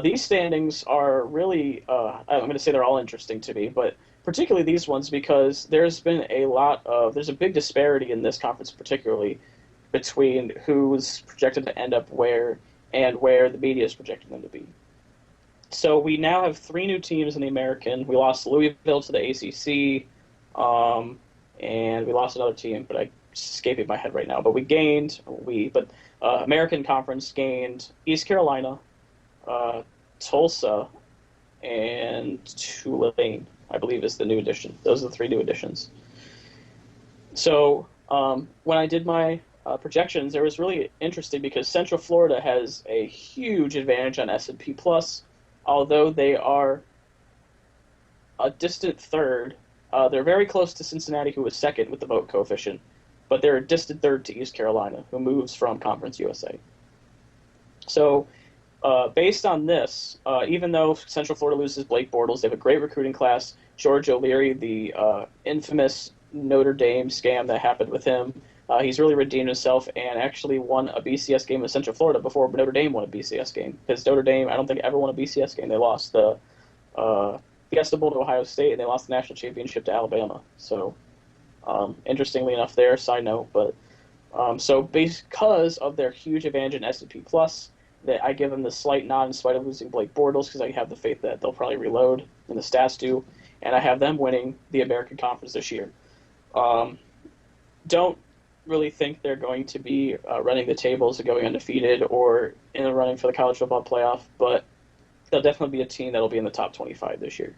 These standings are really, I'm going to say they're all interesting to me, but particularly these ones because there's a big disparity in this conference particularly between who's projected to end up where and where the media is projecting them to be. So we now have three new teams in the American. We lost Louisville to the ACC, and we lost another team, but it's escaping my head right now. But American Conference gained East Carolina, Tulsa, and Tulane, I believe, is the new addition. Those are the three new additions. So when I did my projections, it was really interesting because Central Florida has a huge advantage on S&P Plus, although they are a distant third. They're very close to Cincinnati, who was second with the vote coefficient, but they're a distant third to East Carolina, who moves from Conference USA. So based on this, even though Central Florida loses Blake Bortles, they have a great recruiting class. George O'Leary, the infamous Notre Dame scam that happened with him, he's really redeemed himself and actually won a BCS game in Central Florida before Notre Dame won a BCS game. Because Notre Dame, I don't think ever won a BCS game. They lost the Fiesta Bowl to Ohio State, and they lost the national championship to Alabama. So interestingly enough there, side note. But so because of their huge advantage in S&P Plus, that I give them the slight nod in spite of losing Blake Bortles because I have the faith that they'll probably reload, and the stats do, and I have them winning the American Conference this year. Don't really think they're going to be running the tables and going undefeated or in the running for the college football playoff, but they'll definitely be a team that'll be in the top 25 this year.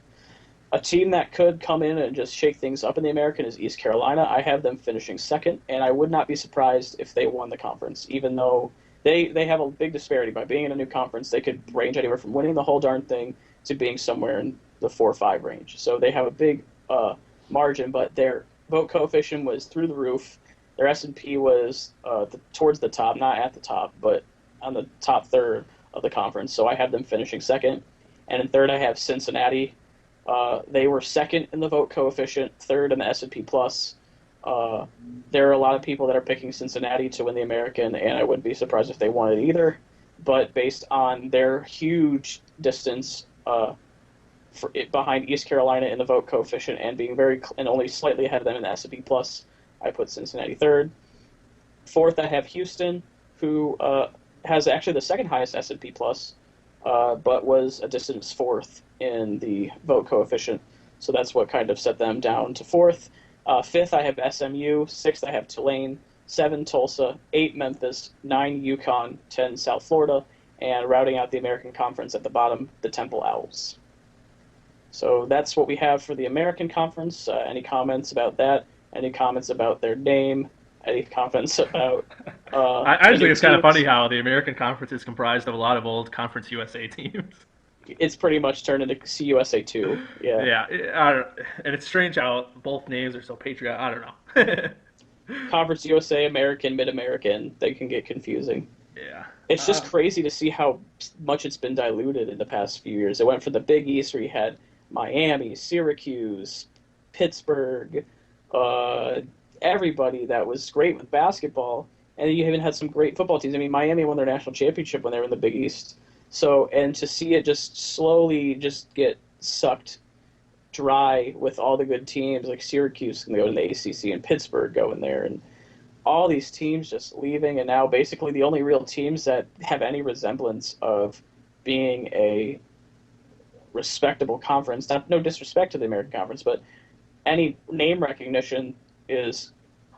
A team that could come in and just shake things up in the American is East Carolina. I have them finishing second, and I would not be surprised if they won the conference, even though they have a big disparity. By being in a new conference, they could range anywhere from winning the whole darn thing to being somewhere in the 4 or 5 range. So they have a big margin, but their vote coefficient was through the roof. Their S&P was towards the top, not at the top, but on the top third of the conference. So I have them finishing second. And in third, I have Cincinnati. They were second in the vote coefficient, third in the S&P Plus. There are a lot of people that are picking Cincinnati to win the American, and I wouldn't be surprised if they won it either. But based on their huge distance behind East Carolina in the vote coefficient and being and only slightly ahead of them in the S&P Plus, I put Cincinnati third. Fourth, I have Houston, who has actually the second highest S&P Plus, but was a distance fourth in the vote coefficient. So that's what kind of set them down to fourth. Fifth, I have SMU. Sixth, I have Tulane. 7, Tulsa. 8, Memphis. 9, UConn. 10, South Florida. And routing out the American Conference at the bottom, the Temple Owls. So that's what we have for the American Conference. Any comments about that? Any comments about their name? any confidence about I the just think new it's kind of funny teams. how the American Conference is comprised of a lot of old Conference USA teams. It's pretty much turned into CUSA two. Yeah, Yeah, and it's strange how both names are so patriotic. I don't know. Conference USA, American, Mid American. They can get confusing. Yeah. It's just crazy to see how much it's been diluted in the past few years. It went from the Big East where you had Miami, Syracuse, Pittsburgh, uh, everybody that was great with basketball, and you even had some great football teams. I mean, Miami won their national championship when they were in the Big East. So, and to see it just slowly just get sucked dry with all the good teams like Syracuse can go to the ACC and Pittsburgh going there, and all these teams just leaving, and now basically the only real teams that have any resemblance of being a respectable conference, not no disrespect to the American Conference, but any name recognition is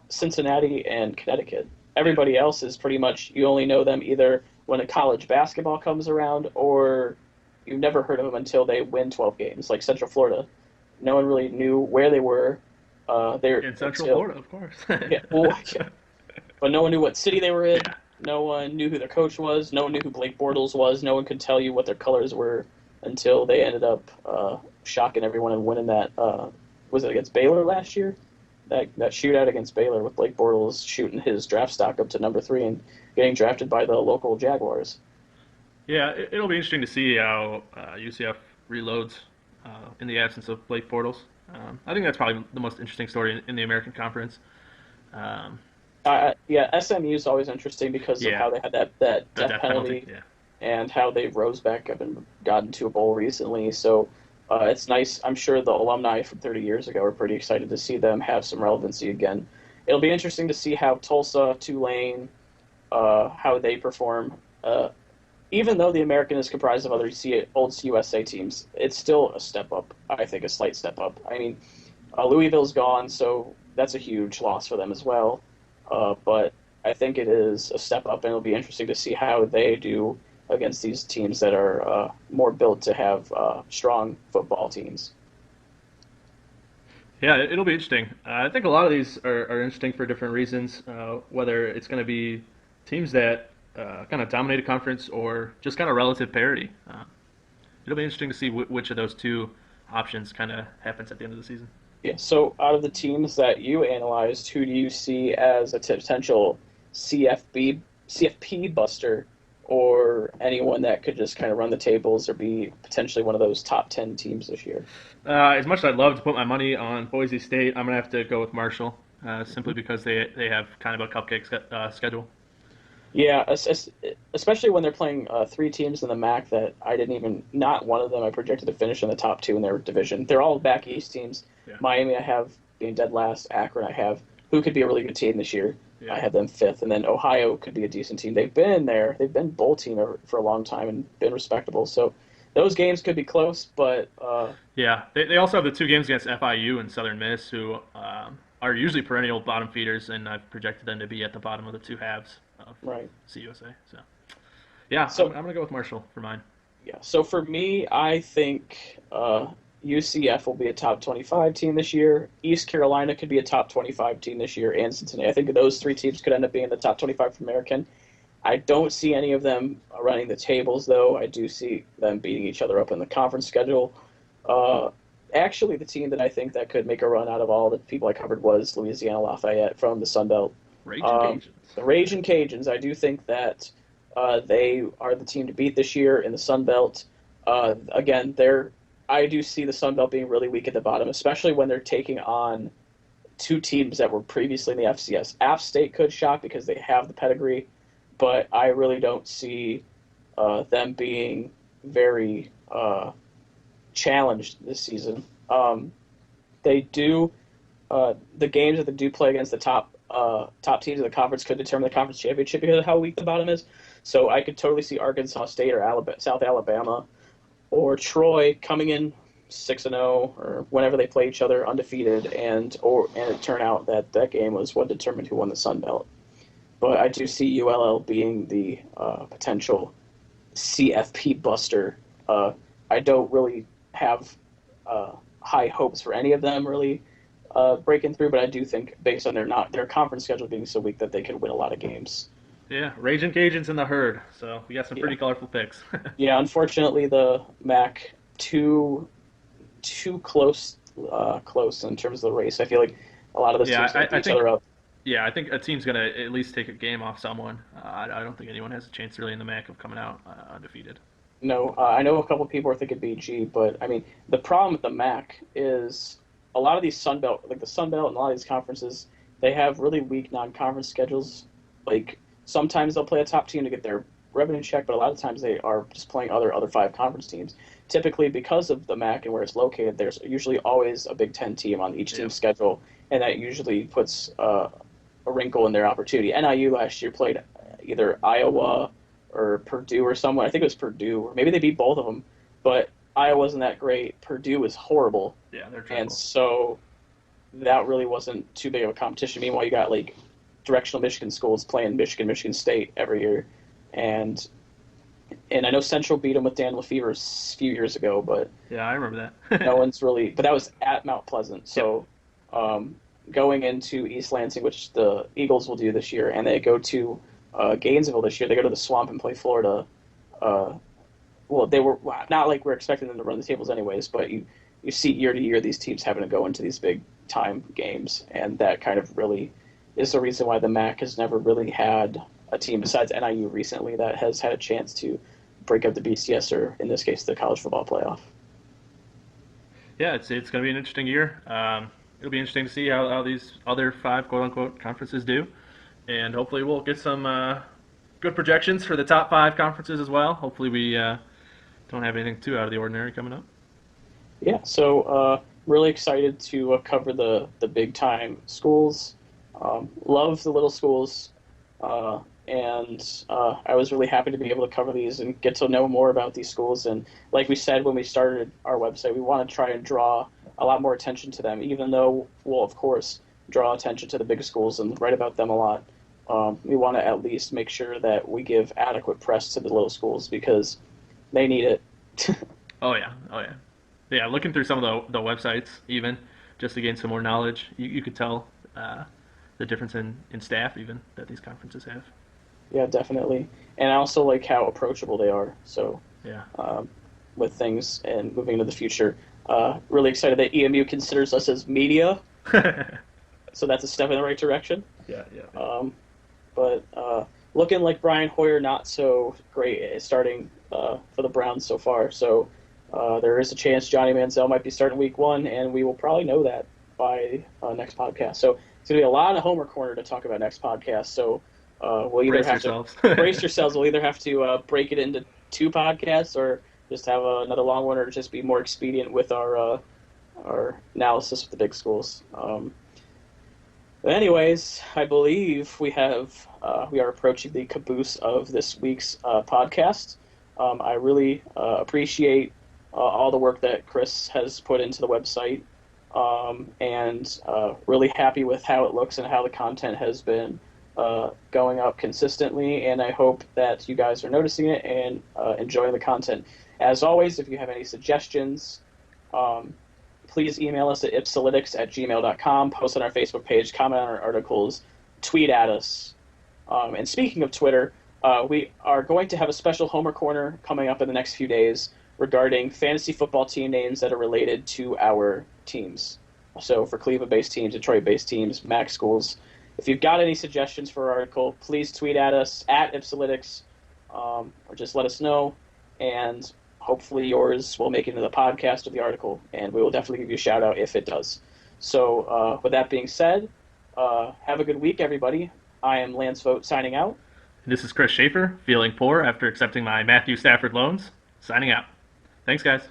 Cincinnati and Connecticut. Yeah. Everybody else is pretty much you only know them either when a college basketball comes around or you've never heard of them until they win 12 games, like Central Florida. No one really knew where they were there In Central until Florida, of course. yeah, well, yeah, but no one knew what city they were in. Yeah. No one knew who their coach was. No one knew who Blake Bortles was. No one could tell you what their colors were until they ended up shocking everyone and winning that. Was it against Baylor last year? That shootout against Baylor with Blake Bortles shooting his draft stock up to number 3 and getting drafted by the local Jaguars. Yeah, it'll be interesting to see how UCF reloads in the absence of Blake Bortles. I think that's probably the most interesting story in the American Conference. Um, Yeah, SMU is always interesting because of yeah, how they had that the death death penalty. penalty Yeah, and how they rose back up and got into a bowl recently. So it's nice. I'm sure the alumni from 30 years ago are pretty excited to see them have some relevancy again. It'll be interesting to see how Tulsa, Tulane, how they perform. Even though the American is comprised of other old CUSA teams, it's still a step up. I think a slight step up. I mean, Louisville's gone, so that's a huge loss for them as well. But I think it is a step up, and it'll be interesting to see how they do against these teams that are more built to have strong football teams. yeah, it'll be interesting. I think a lot of these are interesting for different reasons. Whether it's going to be teams that kind of dominate a conference or just kind of relative parity. It'll be interesting to see which of those two options kind of happens at the end of the season. Yeah. So, out of the teams that you analyzed, who do you see as a potential CFP buster, or anyone that could just kind of run the tables or be potentially one of those top 10 teams this year? As much as I'd love to put my money on Boise State, I'm gonna have to go with Marshall, simply because they have kind of a cupcake schedule. Yeah, especially when they're playing 3 teams in the MAC that I didn't even, not one of them I projected to finish in the top 2 in their division. They're all back East teams. Yeah, Miami, I have being dead last. Akron, I have who could be a really good team this year. I yeah, have them 5th, and then Ohio could be a decent team. They've been there. They've been bowl team for a long time and been respectable. So those games could be close, but yeah. They also have the 2 games against FIU and Southern Miss, who are usually perennial bottom feeders, and I've projected them to be at the bottom of the 2 halves of right. CUSA. So yeah, I'm So gonna go with Marshall for mine. yeah. So for me, I think UCF will be a top 25 team this year. East Carolina could be a top 25 team this year, and Cincinnati. I think those 3 teams could end up being in the top 25 for American. I don't see any of them running the tables, though. I do see them beating each other up in the conference schedule. Uh, Actually, the team that I think that could make a run out of all the people I covered was Louisiana Lafayette from the Sun Belt. Raging Cajuns. The Raging Cajuns, I do think that they are the team to beat this year in the Sun Belt. Again, I do see the Sun Belt being really weak at the bottom, especially when they're taking on 2 teams that were previously in the FCS. App State could shock because they have the pedigree, but I really don't see them being very challenged this season. They do the games that they do play against the top teams of the conference could determine the conference championship because of how weak the bottom is. So I could totally see Arkansas State or South Alabama or Troy coming in 6-0 or whenever they play each other undefeated, and it turned out that that game was what determined who won the Sun Belt. But I do see ULL being the potential CFP buster. I don't really have high hopes for any of them, really. breaking through, but I do think based on their conference schedule being so weak that they could win a lot of games. Yeah, Raging Cajuns in the herd. So we got some Yeah, pretty colorful picks. yeah. Unfortunately, the MAC too close in terms of the race. I feel like a lot of those yeah, teams gonna beat I each think other up. yeah, I think a team's gonna at least take a game off someone. I don't think anyone has a chance really in the MAC of coming out undefeated. No, I know a couple people are thinking BG, but I mean the problem with the MAC is a lot of these Sun Belt, like the Sun Belt and a lot of these conferences, they have really weak non-conference schedules. Like sometimes they'll play a top team to get their revenue check, but a lot of times they are just playing other five conference teams. Typically, because of the MAC and where it's located, there's usually always a Big Ten team on each Yeah. team's schedule, and that usually puts a wrinkle in their opportunity. NIU last year played either Iowa or Purdue or someone. I think it was Purdue, or maybe they beat both of them. But Iowa wasn't that great. Purdue was horrible, Yeah, they're and dreadful. so that really wasn't too big of a competition. Meanwhile, you got like directional Michigan schools playing Michigan State every year, and I know Central beat them with Dan Lefevre a few years ago, but Yeah, I remember no that. one's really. But that was at Mount Pleasant, Yep. so um, going into East Lansing, which the Eagles will do this year, and they go to Gainesville this year. They go to the Swamp and play Florida. Uh, well, they were not like we're expecting them to run the tables anyways, but you see year to year these teams having to go into these big time games, and that kind of really is the reason why the MAC has never really had a team besides NIU recently that has had a chance to break up the BCS or in this case the college football playoff. Yeah, it's going to be an interesting year. It'll be interesting to see how these other five quote unquote conferences do, and hopefully we'll get some good projections for the top five conferences as well. Hopefully we don't have anything too out of the ordinary coming up. Yeah, so really excited to cover the big time schools. Love the little schools, and I was really happy to be able to cover these and get to know more about these schools. And like we said when we started our website, we want to try and draw a lot more attention to them, even though we'll of course draw attention to the big schools and write about them a lot. We want to at least make sure that we give adequate press to the little schools because they need it. Oh yeah, oh yeah, yeah. Looking through some of the websites, even just to gain some more knowledge, you could tell the difference in staff even that these conferences have. Yeah, definitely. And I also like how approachable they are. So Yeah, um, with things and moving into the future, really excited that EMU considers us as media. yeah, So that's a step in the right direction. yeah. Um, but looking like Brian Hoyer not so great at starting for the Browns so far. So there is a chance Johnny Manziel might be starting week one, and we will probably know that by next podcast. So it's going to be a lot of Homer Corner to talk about next podcast. So we'll either Brace have to yourselves. brace yourselves. We'll either have to break it into two podcasts or just have another long one or just be more expedient with our analysis of the big schools. But anyways, I believe we are approaching the caboose of this week's podcast. I really appreciate all the work that Chris has put into the website, and really happy with how it looks and how the content has been going up consistently. And I hope that you guys are noticing it and enjoying the content. As always, if you have any suggestions, um, please email us at ypsilytics@gmail.com, post on our Facebook page, comment on our articles, tweet at us. And speaking of Twitter, we are going to have a special Homer Corner coming up in the next few days regarding fantasy football team names that are related to our teams. So for Cleveland-based teams, Detroit-based teams, MAC schools. If you've got any suggestions for our article, please tweet at us at Ypsilytics, or just let us know. And hopefully yours will make it into the podcast of the article, and we will definitely give you a shout out if it does. So with that being said, have a good week, everybody. I am Lance Vogt signing out. This is Chris Schaefer, feeling poor after accepting my Matthew Stafford loans. Signing out. Thanks, guys.